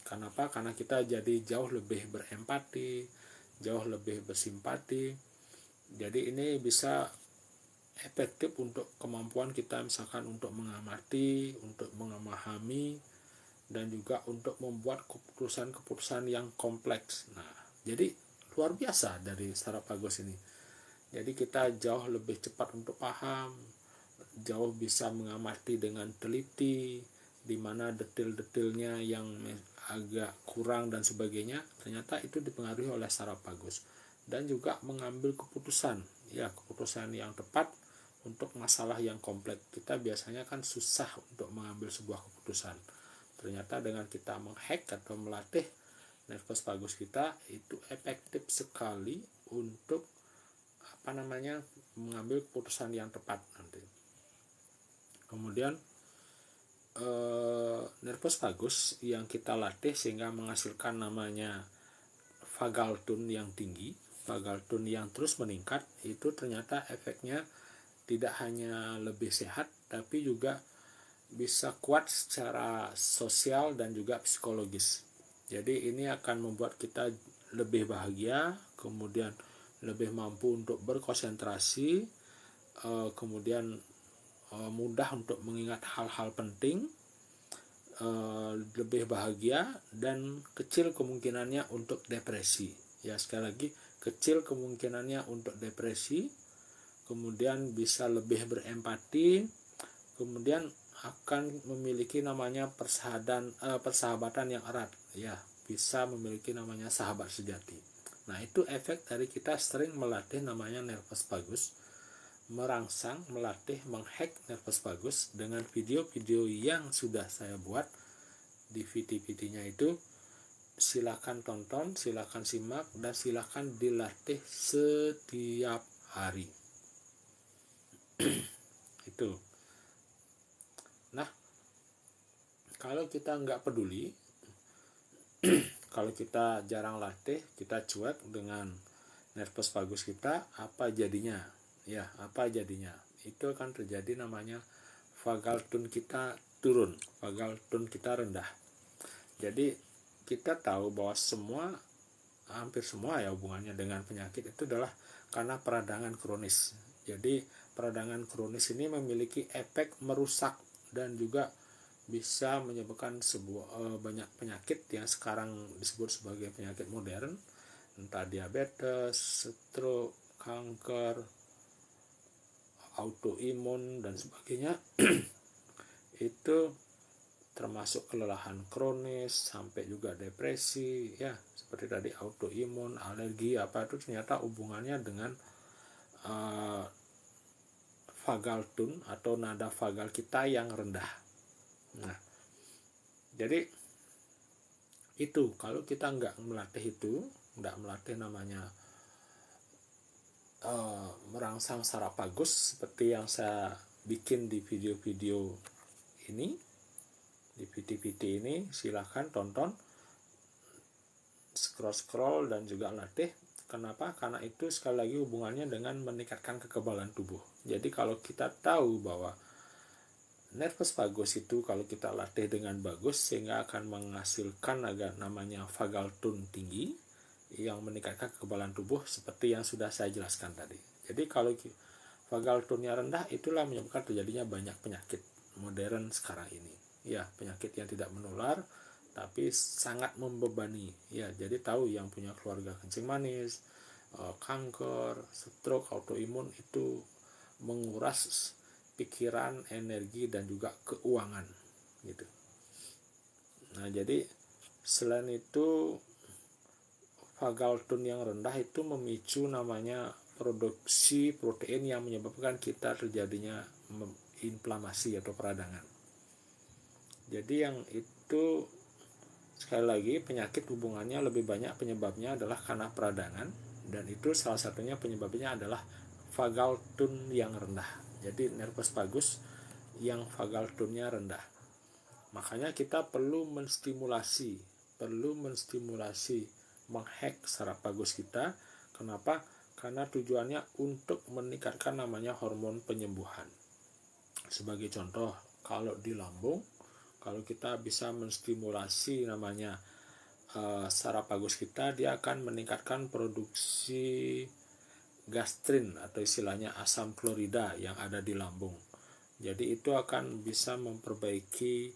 Kenapa? Karena kita jadi jauh lebih berempati, jauh lebih bersimpati. Jadi ini bisa efektif untuk kemampuan kita misalkan untuk mengamati, untuk memahami, dan juga untuk membuat keputusan-keputusan yang kompleks. Nah, jadi luar biasa dari saraf vagus ini. Jadi kita jauh lebih cepat untuk paham, jauh bisa mengamati dengan teliti, di mana detil-detilnya yang agak kurang dan sebagainya, ternyata itu dipengaruhi oleh saraf vagus. Dan juga mengambil keputusan yang tepat untuk masalah yang kompleks. Kita biasanya kan susah untuk mengambil sebuah keputusan. Ternyata dengan kita menghack atau melatih nervus vagus kita, itu efektif sekali untuk mengambil keputusan yang tepat nanti. Kemudian nervus vagus yang kita latih sehingga menghasilkan namanya vagal tone yang tinggi, vagal tone yang terus meningkat, itu ternyata efeknya tidak hanya lebih sehat, tapi juga bisa kuat secara sosial dan juga psikologis. Jadi ini akan membuat kita lebih bahagia, kemudian lebih mampu untuk berkonsentrasi, kemudian mudah untuk mengingat hal-hal penting, lebih bahagia, dan kecil kemungkinannya untuk depresi. Ya, sekali lagi, kecil kemungkinannya untuk depresi, kemudian bisa lebih berempati, kemudian akan memiliki namanya persahabatan yang erat, ya, bisa memiliki namanya sahabat sejati. Nah, itu efek dari kita sering melatih namanya nervus vagus, menghack nervus vagus dengan video-video yang sudah saya buat di VT-VT-nya itu. Silakan tonton, silakan simak, dan silakan dilatih setiap hari. Itu. Nah, kalau kita nggak peduli, kalau kita jarang latih, kita cuek dengan nervus vagus kita, apa jadinya? Ya, apa jadinya? Itu akan terjadi namanya vagal tone kita turun, vagal tone kita rendah. Jadi kita tahu bahwa semua hampir semua ya hubungannya dengan penyakit itu adalah karena peradangan kronis. Jadi peradangan kronis ini memiliki efek merusak dan juga bisa menyebabkan banyak penyakit yang sekarang disebut sebagai penyakit modern, entah diabetes, stroke, kanker, autoimun dan sebagainya. Itu termasuk kelelahan kronis sampai juga depresi ya, seperti tadi autoimun, alergi apa itu ternyata hubungannya dengan vagal tone atau nada vagal kita yang rendah. Nah, jadi itu kalau kita nggak melatih itu, nggak melatih namanya merangsang sarapagus seperti yang saya bikin di video-video ini, di video-video ini silahkan tonton, scroll dan juga latih. Kenapa? Karena itu sekali lagi hubungannya dengan meningkatkan kekebalan tubuh. Jadi kalau kita tahu bahwa nervus vagus itu kalau kita latih dengan bagus sehingga akan menghasilkan agak namanya vagal tone tinggi yang meningkatkan kekebalan tubuh seperti yang sudah saya jelaskan tadi. Jadi kalau vagal tone-nya rendah, itulah menyebabkan terjadinya banyak penyakit modern sekarang ini. Ya, penyakit yang tidak menular tapi sangat membebani. Ya, jadi tahu yang punya keluarga kencing manis, kanker, stroke, autoimun itu menguras pikiran, energi dan juga keuangan gitu. Nah, jadi selain itu vagal tone yang rendah itu memicu namanya produksi protein yang menyebabkan kita terjadinya inflamasi atau peradangan. Jadi yang itu sekali lagi penyakit hubungannya lebih banyak penyebabnya adalah karena peradangan, dan itu salah satunya penyebabnya adalah vagal tone yang rendah. Jadi nervus vagus yang vagal tone-nya rendah. Makanya kita perlu menstimulasi menghack saraf vagus kita. Kenapa? Karena tujuannya untuk meningkatkan namanya hormon penyembuhan. Sebagai contoh, kalau di lambung, kalau kita bisa menstimulasi namanya saraf vagus kita, dia akan meningkatkan produksi gastrin atau istilahnya asam klorida yang ada di lambung. Jadi itu akan bisa memperbaiki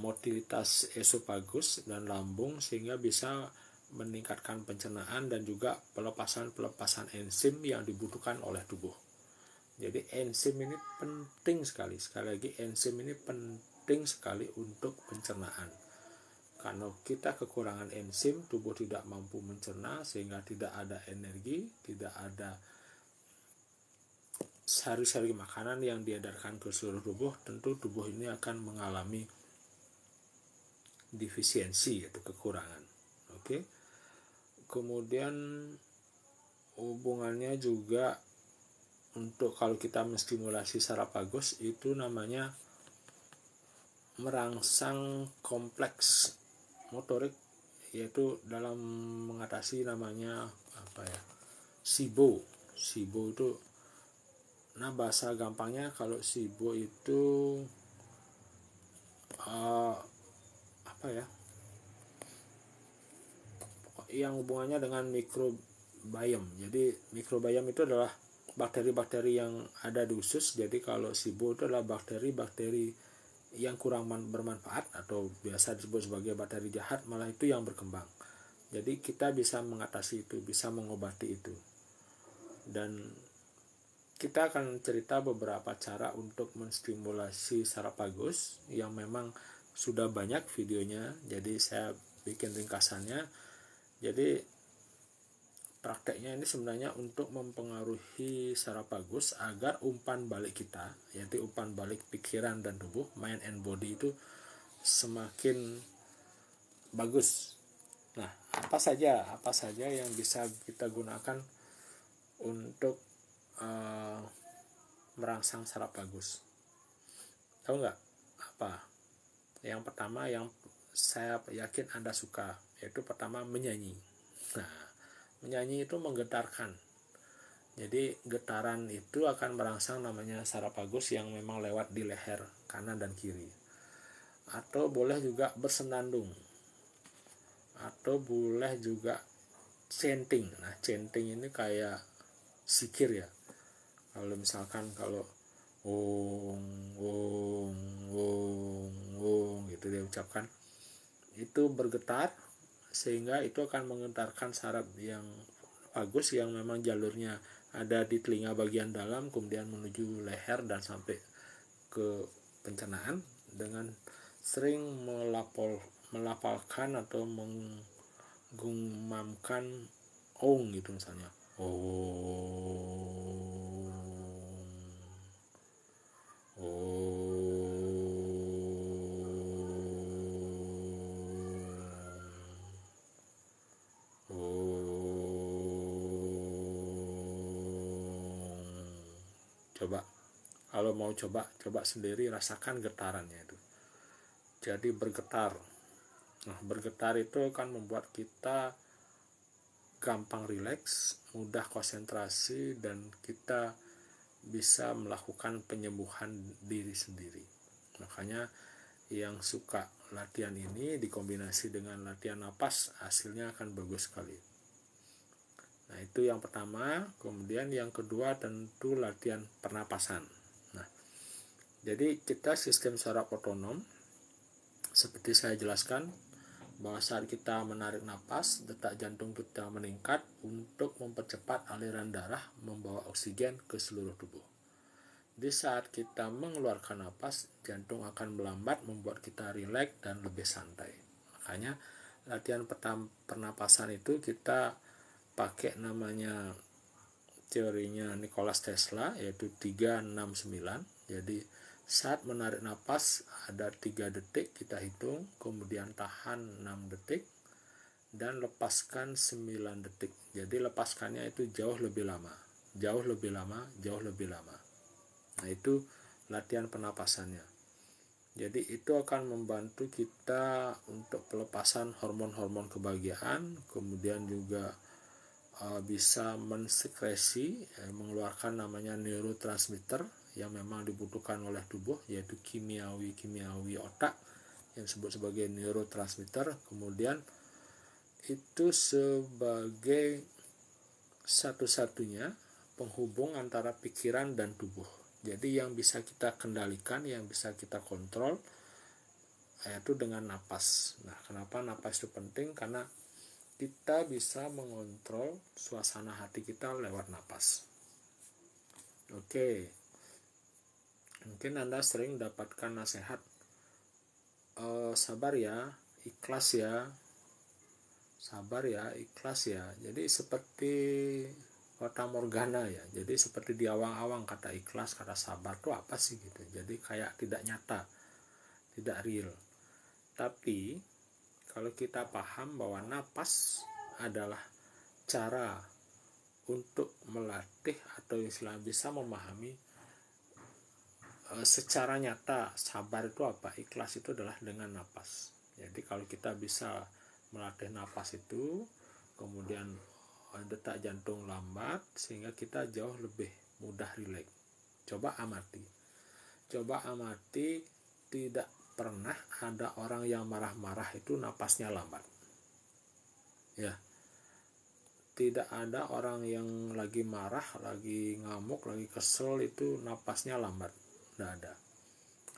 motilitas esofagus dan lambung sehingga bisa meningkatkan pencernaan dan juga pelepasan enzim yang dibutuhkan oleh tubuh. Jadi enzim ini penting sekali. Sekali lagi, enzim ini penting sekali untuk pencernaan. Kalau kita kekurangan enzim, tubuh tidak mampu mencerna sehingga tidak ada energi, tidak ada sari-sari makanan yang diedarkan ke seluruh tubuh. Tentu tubuh ini akan mengalami defisiensi atau kekurangan. Oke. Kemudian hubungannya juga untuk kalau kita menstimulasi saraf vagus itu namanya merangsang kompleks motorik, yaitu dalam mengatasi namanya SIBO. SIBO itu, nah bahasa gampangnya kalau SIBO itu yang hubungannya dengan mikrobiom. Jadi mikrobiom itu adalah bakteri-bakteri yang ada di usus. Jadi kalau SIBO itu adalah bakteri-bakteri yang kurang bermanfaat atau biasa disebut sebagai bakteri jahat, malah itu yang berkembang. Jadi kita bisa mengatasi itu, bisa mengobati itu. Dan kita akan cerita beberapa cara untuk menstimulasi saraf vagus yang memang sudah banyak videonya. Jadi saya bikin ringkasannya. Jadi prakteknya ini sebenarnya untuk mempengaruhi saraf vagus agar umpan balik kita, yaitu umpan balik pikiran dan tubuh, mind and body itu semakin bagus. Nah, apa saja yang bisa kita gunakan untuk merangsang saraf vagus? Tahu nggak apa? Yang pertama yang saya yakin Anda suka, yaitu pertama menyanyi. Nah, menyanyi itu menggetarkan. Jadi getaran itu akan merangsang namanya saraf vagus yang memang lewat di leher kanan dan kiri. Atau boleh juga bersenandung. Atau boleh juga chanting. Nah, chanting ini kayak zikir ya. Kalau misalkan kalau ong ong ong ong gitu dia ucapkan, itu bergetar sehingga itu akan menggetarkan saraf yang bagus yang memang jalurnya ada di telinga bagian dalam, kemudian menuju leher dan sampai ke pencernaan dengan sering melafalkan atau menggumamkan ong gitu misalnya. Ong coba kalau mau coba sendiri, rasakan getarannya itu. Jadi bergetar. Nah, bergetar itu akan membuat kita gampang rileks, mudah konsentrasi, dan kita bisa melakukan penyembuhan diri sendiri. Makanya yang suka latihan ini dikombinasi dengan latihan napas, hasilnya akan bagus sekali. Nah, itu yang pertama. Kemudian yang kedua tentu latihan pernapasan. Nah, jadi kita sistem saraf otonom seperti saya jelaskan, bahwa saat kita menarik napas, detak jantung kita meningkat untuk mempercepat aliran darah membawa oksigen ke seluruh tubuh. Di saat kita mengeluarkan napas, jantung akan melambat, membuat kita rileks dan lebih santai. Makanya latihan pernapasan itu kita pakai namanya teorinya Nikola Tesla, yaitu 369. Jadi saat menarik napas ada 3 detik kita hitung, kemudian tahan 6 detik dan lepaskan 9 detik. Jadi lepaskannya itu jauh lebih lama. Nah, itu latihan pernapasannya. Jadi itu akan membantu kita untuk pelepasan hormon-hormon kebahagiaan, kemudian juga bisa mensekresi, mengeluarkan namanya neurotransmitter yang memang dibutuhkan oleh tubuh, yaitu kimiawi otak yang disebut sebagai neurotransmitter. Kemudian itu sebagai satu-satunya penghubung antara pikiran dan tubuh. Jadi yang bisa kita kendalikan, yang bisa kita kontrol, yaitu dengan napas. Nah, kenapa napas itu penting? Karena kita bisa mengontrol suasana hati kita lewat napas. Oke, mungkin Anda sering dapatkan nasihat, sabar ya, ikhlas ya, Jadi seperti fata morgana ya. Jadi seperti di awang-awang, kata ikhlas, kata sabar itu apa sih gitu. Jadi kayak tidak nyata, tidak real. Tapi kalau kita paham bahwa napas adalah cara untuk melatih atau istilah bisa memahami secara nyata sabar itu apa, ikhlas itu adalah dengan napas. Jadi kalau kita bisa melatih napas itu, kemudian detak jantung lambat, sehingga kita jauh lebih mudah rileks. Coba amati, tidak pernah ada orang yang marah-marah itu napasnya lambat. Ya, tidak ada orang yang lagi marah, lagi ngamuk, lagi kesel itu napasnya lambat. Tidak ada.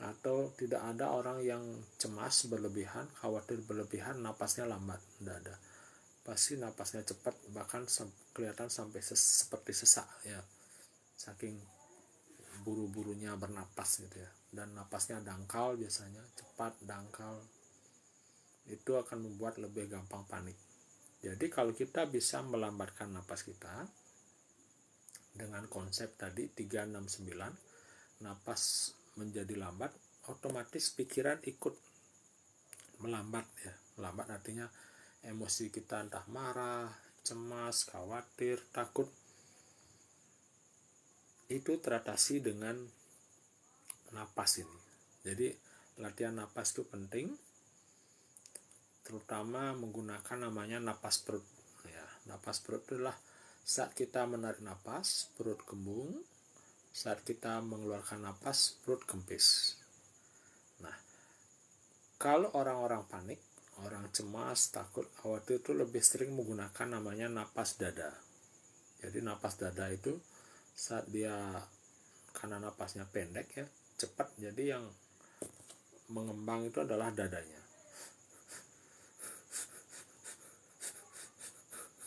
Atau tidak ada orang yang cemas berlebihan, khawatir berlebihan, napasnya lambat. Tidak ada. Pasti napasnya cepat, bahkan kelihatan sampai seperti sesak ya. Saking buru-burunya bernapas gitu ya. Dan napasnya dangkal biasanya, cepat, dangkal. Itu akan membuat lebih gampang panik. Jadi kalau kita bisa melambatkan napas kita dengan konsep tadi 369, napas menjadi lambat, otomatis pikiran ikut melambat ya. Melambat artinya emosi kita entah marah, cemas, khawatir, takut, itu teratasi dengan napas ini. Jadi latihan napas itu penting, terutama menggunakan namanya napas perut ya. Napas perut adalah saat kita menarik napas perut kembung, saat kita mengeluarkan napas perut kempis. Nah, kalau orang-orang panik, orang cemas, takut, khawatir itu lebih sering menggunakan namanya napas dada. Jadi napas dada itu saat dia, karena napasnya pendek ya, cepat, jadi yang mengembang itu adalah dadanya.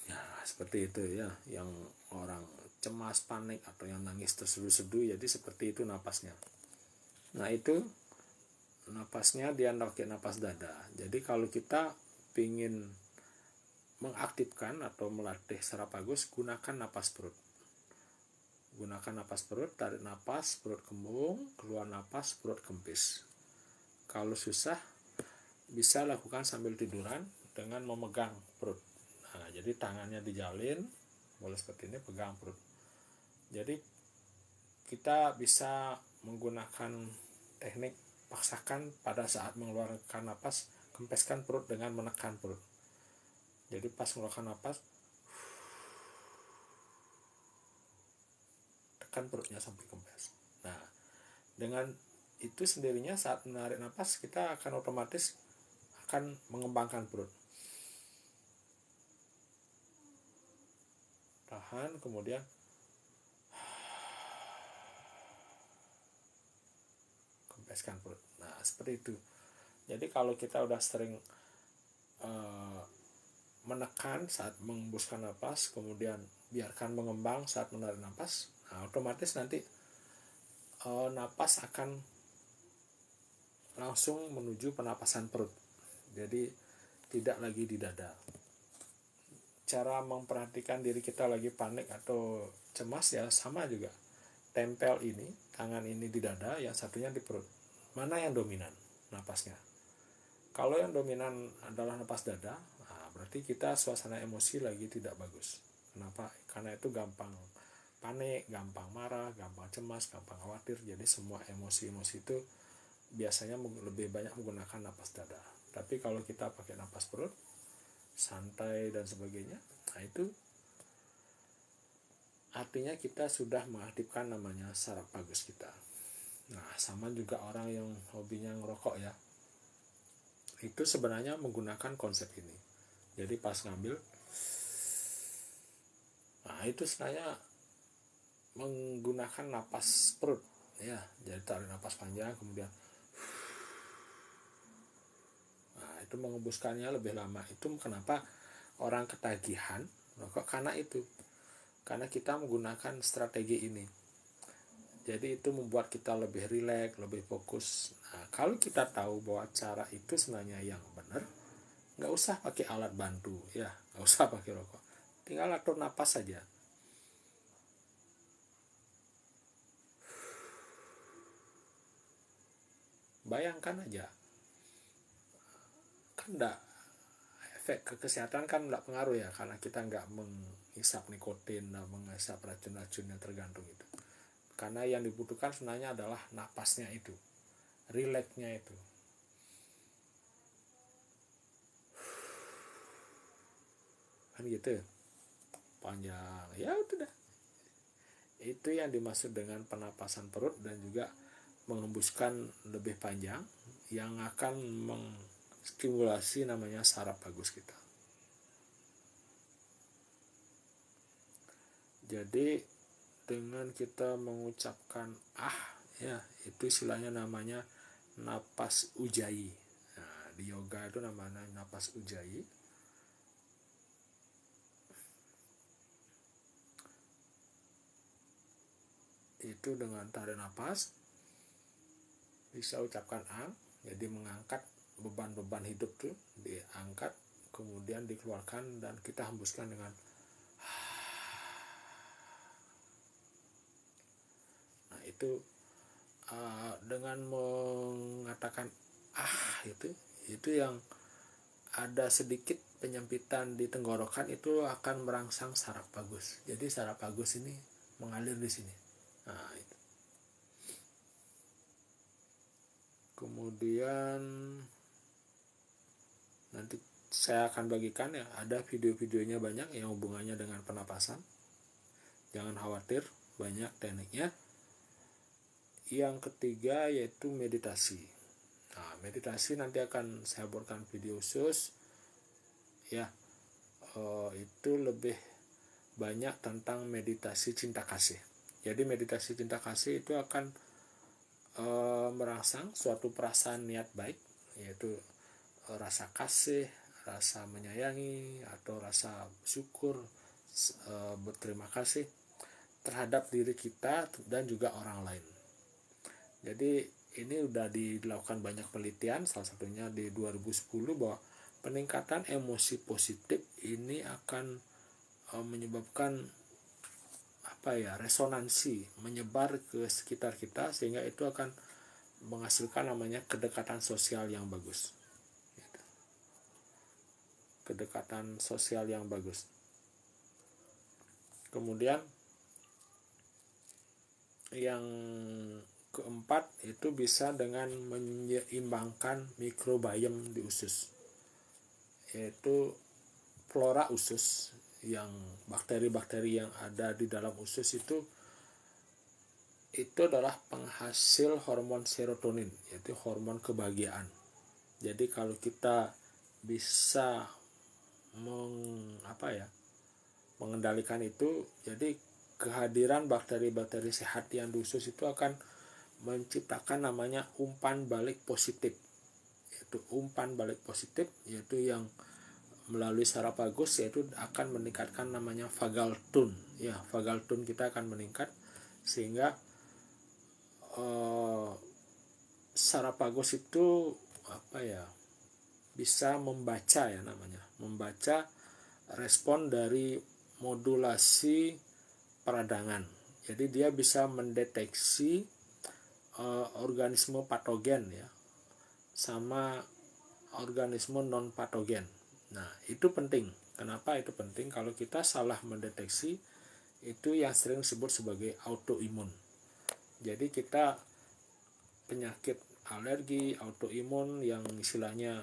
Ya seperti itu ya, yang orang cemas, panik, atau yang nangis terseduh-seduh, jadi seperti itu napasnya. Nah itu napasnya dia pakai napas dada. Jadi kalau kita ingin mengaktifkan atau melatih saraf vagus, gunakan napas perut. Gunakan napas perut, tarik napas, perut kembung, keluar napas, perut kempis. Kalau susah, bisa lakukan sambil tiduran dengan memegang perut. Nah, jadi tangannya dijalin, boleh seperti ini, pegang perut. Jadi kita bisa menggunakan teknik paksakan pada saat mengeluarkan napas, kempeskan perut dengan menekan perut. Jadi pas mengeluarkan napas, tekan perutnya sampai kempes. Nah, dengan itu sendirinya saat menarik napas, kita akan otomatis akan mengembangkan perut. Tahan, kemudian kempeskan perut. Nah, seperti itu. Jadi kalau kita udah sering menekan saat mengembuskan napas, kemudian biarkan mengembang saat menarik napas, nah, otomatis nanti napas akan langsung menuju penapasan perut. Jadi tidak lagi di dada. Cara memperhatikan diri kita lagi panik atau cemas ya sama juga. Tempel ini, tangan ini di dada, yang satunya di perut. Mana yang dominan napasnya? Kalau yang dominan adalah napas dada, nah berarti kita suasana emosi lagi tidak bagus. Kenapa? Karena itu gampang panik, gampang marah, gampang cemas, gampang khawatir. Jadi semua emosi-emosi itu biasanya lebih banyak menggunakan napas dada. Tapi kalau kita pakai napas perut, santai dan sebagainya, nah itu artinya kita sudah mengaktifkan namanya saraf vagus kita. Nah, sama juga orang yang hobinya ngerokok ya, itu sebenarnya menggunakan konsep ini. Jadi pas ngambil, nah itu sebenarnya menggunakan napas perut ya. Jadi tarik napas panjang, kemudian itu mengembuskannya lebih lama. Itu kenapa orang ketagihan rokok, karena itu, karena kita menggunakan strategi ini. Jadi itu membuat kita lebih rileks, lebih fokus. Nah, kalau kita tahu bahwa cara itu sebenarnya yang benar, nggak usah pakai alat bantu ya, nggak usah pakai rokok, tinggal atur napas saja. Bayangkan aja, kan enggak, efek ke kesehatan kan enggak pengaruh ya, karena kita enggak menghisap nikotin, enggak menghisap racun-racun yang tergantung itu. Karena yang dibutuhkan sebenarnya adalah napasnya itu, rileksnya itu. Kan gitu, panjang, ya udah. Itu yang dimaksud dengan penapasan perut, dan juga mengembuskan lebih panjang, yang akan menstimulasi namanya saraf vagus kita. Jadi dengan kita mengucapkan ya, itu istilahnya namanya napas ujjayi. Nah, di yoga itu namanya napas ujjayi. Itu dengan tarik napas, bisa ucapkan jadi mengangkat beban-beban hidup tuh, diangkat, kemudian dikeluarkan, dan kita hembuskan dengan itu dengan mengatakan itu yang ada sedikit penyempitan di tenggorokan, itu akan merangsang saraf vagus. Jadi saraf vagus ini mengalir di sini. Nah, itu. Kemudian nanti saya akan bagikan ya, ada video-videonya banyak yang hubungannya dengan penapasan. Jangan khawatir, banyak tekniknya. Yang ketiga yaitu meditasi. Nah, meditasi nanti akan saya buatkan video khusus ya, itu lebih banyak tentang meditasi cinta kasih. Jadi meditasi cinta kasih itu akan merangsang suatu perasaan niat baik, yaitu rasa kasih, rasa menyayangi, atau rasa syukur, berterima kasih terhadap diri kita dan juga orang lain. Jadi ini sudah dilakukan banyak penelitian, salah satunya di 2010, bahwa peningkatan emosi positif ini akan menyebabkan resonansi menyebar ke sekitar kita, sehingga itu akan menghasilkan namanya kedekatan sosial yang bagus. Kedekatan sosial yang bagus. Kemudian yang keempat itu bisa dengan menyeimbangkan mikrobiom di usus, yaitu flora usus, yang bakteri-bakteri yang ada di dalam usus itu adalah penghasil hormon serotonin, yaitu hormon kebahagiaan. Jadi kalau kita bisa mengendalikan itu, jadi kehadiran bakteri-bakteri sehat yang di usus itu akan menciptakan namanya umpan balik positif, yaitu umpan balik positif, yaitu yang melalui saraf vagus, yaitu akan meningkatkan namanya vagal tone. Ya, vagal tone kita akan meningkat, sehingga saraf vagus itu bisa membaca membaca respon dari modulasi peradangan. Jadi dia bisa mendeteksi organisme patogen ya, sama organisme non patogen. Nah, itu penting. Kenapa itu penting? Kalau kita salah mendeteksi, itu yang sering disebut sebagai autoimun. Jadi kita penyakit alergi, autoimun yang istilahnya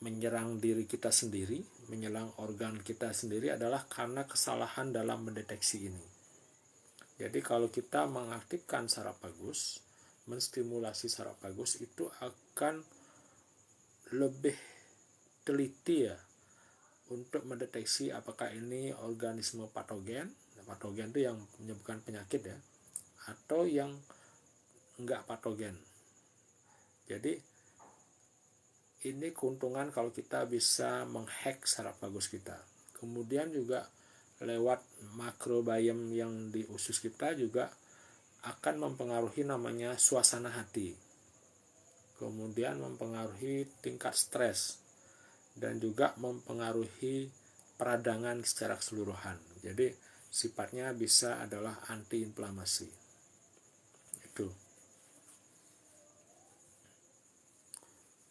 menyerang diri kita sendiri, menyerang organ kita sendiri, adalah karena kesalahan dalam mendeteksi ini. Jadi kalau kita mengaktifkan saraf vagus, menstimulasi saraf vagus, itu akan lebih teliti ya untuk mendeteksi apakah ini organisme patogen. Patogen itu yang menyebabkan penyakit ya, atau yang enggak patogen. Jadi ini keuntungan kalau kita bisa menghack saraf vagus kita. Kemudian juga lewat makrobiom yang di usus kita juga akan mempengaruhi namanya suasana hati. Kemudian mempengaruhi tingkat stres, dan juga mempengaruhi peradangan secara keseluruhan. Jadi sifatnya bisa adalah antiinflamasi. Itu.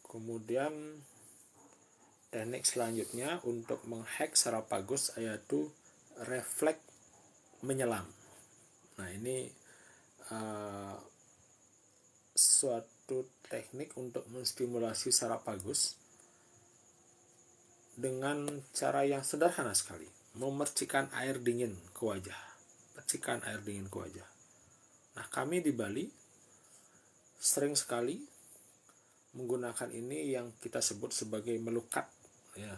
Kemudian teknik selanjutnya untuk menghack saraf vagus yaitu refleks menyelam. Nah, ini suatu teknik untuk menstimulasi saraf vagus dengan cara yang sederhana sekali, memercikan air dingin ke wajah. Percikan air dingin ke wajah. Nah, kami di Bali sering sekali menggunakan ini yang kita sebut sebagai melukat ya,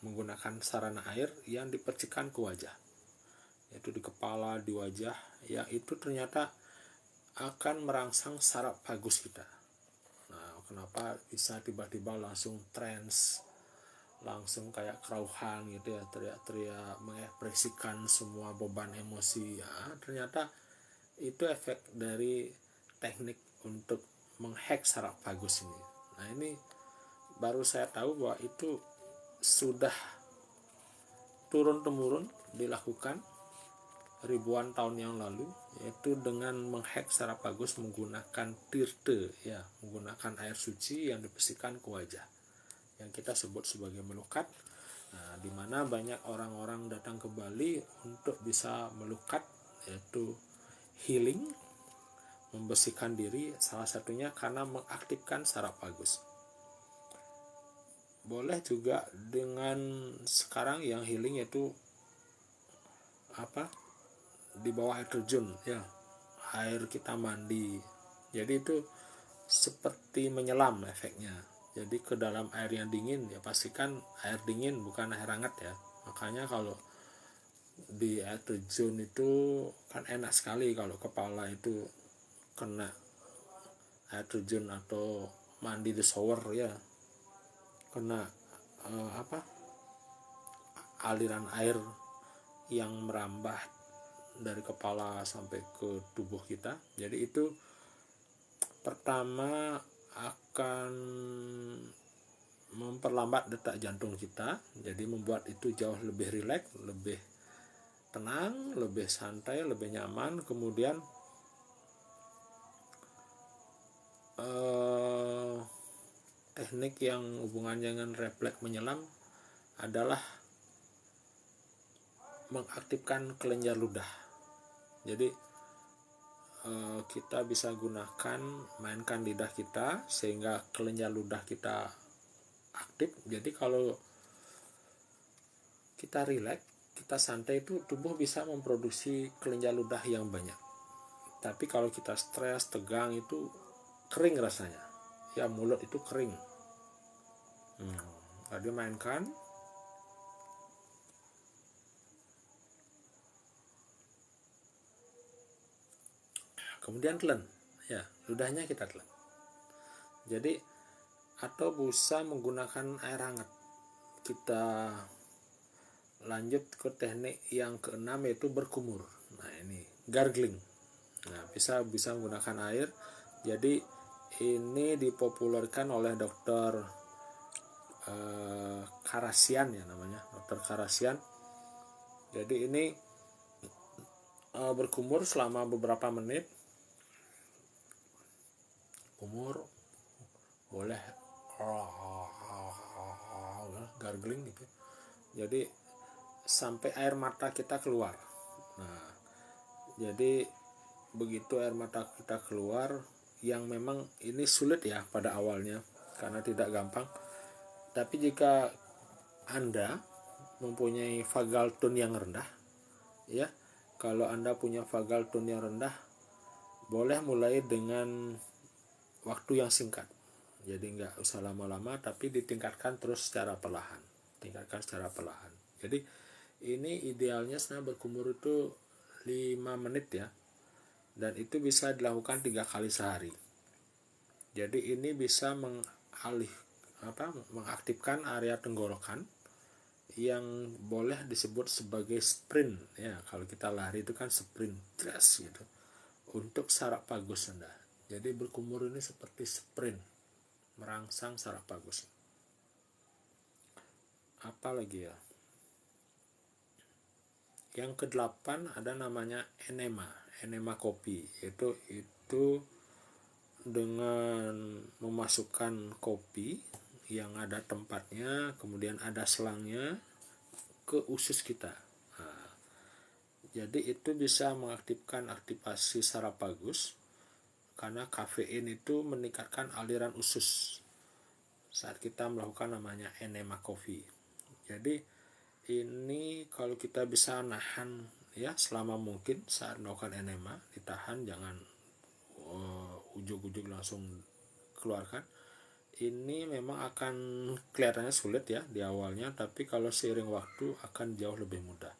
menggunakan sarana air yang dipercikan ke wajah, yaitu di kepala, di wajah, yang itu ternyata akan merangsang saraf vagus kita. Nah, kenapa bisa tiba-tiba langsung trance, langsung kayak kerauhan gitu ya, teriak-teriak mengekspresikan semua beban emosi ya, ternyata itu efek dari teknik untuk menghack saraf vagus ini. Nah, ini baru saya tahu bahwa itu sudah turun-temurun dilakukan ribuan tahun yang lalu, yaitu dengan menghack saraf vagus menggunakan tirte ya, menggunakan air suci yang dibersihkan ke wajah, yang kita sebut sebagai melukat. Nah, di mana banyak orang-orang datang ke Bali untuk bisa melukat, yaitu healing, membersihkan diri, salah satunya karena mengaktifkan saraf vagus. Boleh juga dengan sekarang yang healing, yaitu di bawah air terjun ya, air kita mandi. Jadi itu seperti menyelam efeknya. Jadi ke dalam air yang dingin, ya pastikan air dingin bukan air hangat ya. Makanya kalau di air terjun itu kan enak sekali kalau kepala itu kena air terjun atau mandi di shower ya, kena aliran air yang merambah dari kepala sampai ke tubuh kita. Jadi itu pertama akan memperlambat detak jantung kita, jadi membuat itu jauh lebih rileks, lebih tenang, lebih santai, lebih nyaman. Kemudian teknik yang hubungannya dengan refleks menyelam adalah mengaktifkan kelenjar ludah. Jadi kita bisa gunakan, mainkan lidah kita sehingga kelenjar ludah kita aktif. Jadi kalau kita rileks, kita santai, itu tubuh bisa memproduksi kelenjar ludah yang banyak. Tapi kalau kita stres, tegang, itu kering rasanya ya, mulut itu kering. Tadi mainkan. Kemudian telan ya, ludahnya kita telan. Jadi atau bisa menggunakan air hangat. Kita lanjut ke teknik yang keenam, yaitu berkumur. Nah ini gargling. Nah bisa menggunakan air. Jadi ini dipopulerkan oleh dokter Karasian ya namanya, dokter Karasian. Jadi ini berkumur selama beberapa menit. Kumur boleh gargling gitu. Jadi sampai air mata kita keluar. Nah, jadi begitu air mata kita keluar, yang memang ini sulit ya pada awalnya karena tidak gampang. Tapi jika Anda mempunyai vagal tone yang rendah, ya, kalau Anda punya vagal tone yang rendah, boleh mulai dengan waktu yang singkat. Jadi nggak usah lama-lama, tapi ditingkatkan terus secara perlahan. Jadi ini idealnya sebenarnya berkumur itu 5 menit ya. Dan itu bisa dilakukan 3 kali sehari. Jadi ini bisa mengaktifkan area tenggorokan yang boleh disebut sebagai sprint ya. Kalau kita lari itu kan sprint dress gitu. Untuk saraf vagus Anda. Jadi berkumur ini seperti sprint, merangsang saraf vagus. Apa lagi ya? Yang ke-8 ada namanya enema kopi. Itu dengan memasukkan kopi yang ada tempatnya, kemudian ada selangnya ke usus kita. Nah, jadi itu bisa mengaktifkan aktivasi saraf vagus karena kafein itu meningkatkan aliran usus saat kita melakukan namanya enema coffee. Jadi ini kalau kita bisa nahan ya selama mungkin saat melakukan enema, ditahan, jangan ujuk-ujuk langsung keluarkan. Ini memang akan kelihatannya sulit ya di awalnya, tapi kalau seiring waktu akan jauh lebih mudah.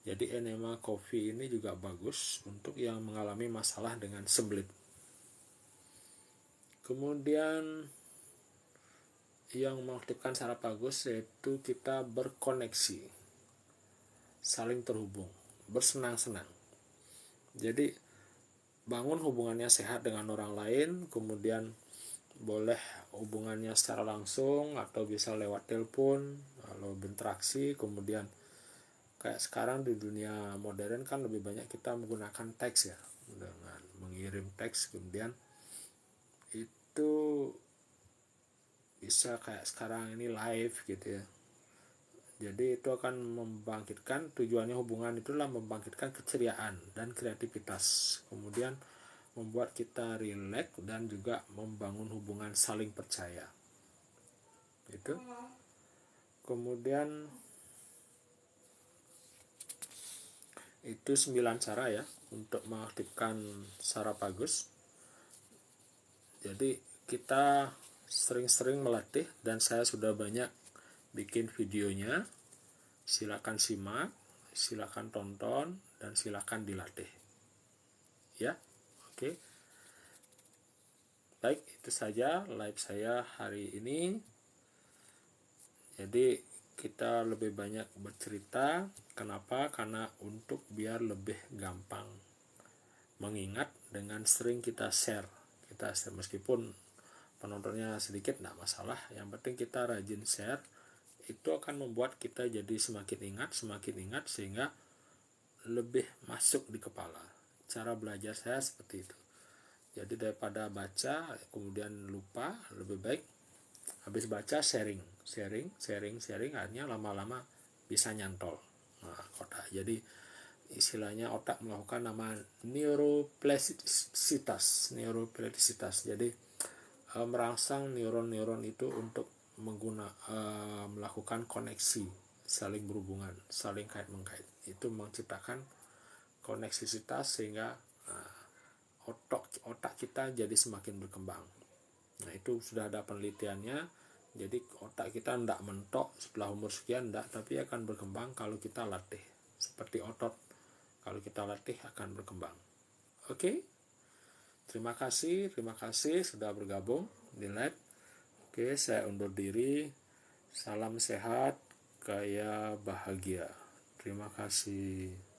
Jadi enema coffee ini juga bagus untuk yang mengalami masalah dengan sembelit. Kemudian yang mengaktifkan saraf vagus yaitu kita berkoneksi, saling terhubung, bersenang-senang. Jadi bangun hubungannya sehat dengan orang lain, kemudian boleh hubungannya secara langsung atau bisa lewat telepon, lalu berinteraksi. Kemudian kayak sekarang di dunia modern kan lebih banyak kita menggunakan teks ya, dengan mengirim teks. Kemudian itu bisa kayak sekarang ini live gitu ya. Jadi itu akan membangkitkan, tujuannya hubungan itulah membangkitkan keceriaan dan kreativitas. Kemudian membuat kita rileks dan juga membangun hubungan saling percaya. Itu. Kemudian itu 9 cara ya untuk mengaktifkan saraf vagus. Jadi kita sering-sering melatih, dan saya sudah banyak bikin videonya. Silakan simak, silakan tonton, dan silakan dilatih. Ya, oke. Baik, itu saja live saya hari ini. Jadi kita lebih banyak bercerita. Kenapa? Karena untuk biar lebih gampang mengingat dengan sering kita share. Meskipun penontonnya sedikit, tidak masalah. Yang penting kita rajin share. Itu akan membuat kita jadi semakin ingat, sehingga lebih masuk di kepala. Cara belajar saya seperti itu. Jadi daripada baca kemudian lupa, lebih baik habis baca sharing, akhirnya lama-lama bisa nyantol. Nah, otak. Jadi istilahnya otak melakukan nama neuroplastisitas. Jadi merangsang neuron-neuron itu untuk melakukan koneksi, saling berhubungan, saling kait-mengkait. Itu menciptakan koneksitas sehingga otak kita jadi semakin berkembang. Nah, itu sudah ada penelitiannya. Jadi otak kita tidak mentok setelah umur sekian, tidak, tapi akan berkembang kalau kita latih. Seperti otot, kalau kita latih akan berkembang. Oke, terima kasih sudah bergabung di live. Oke, saya undur diri. Salam sehat, kaya bahagia. Terima kasih.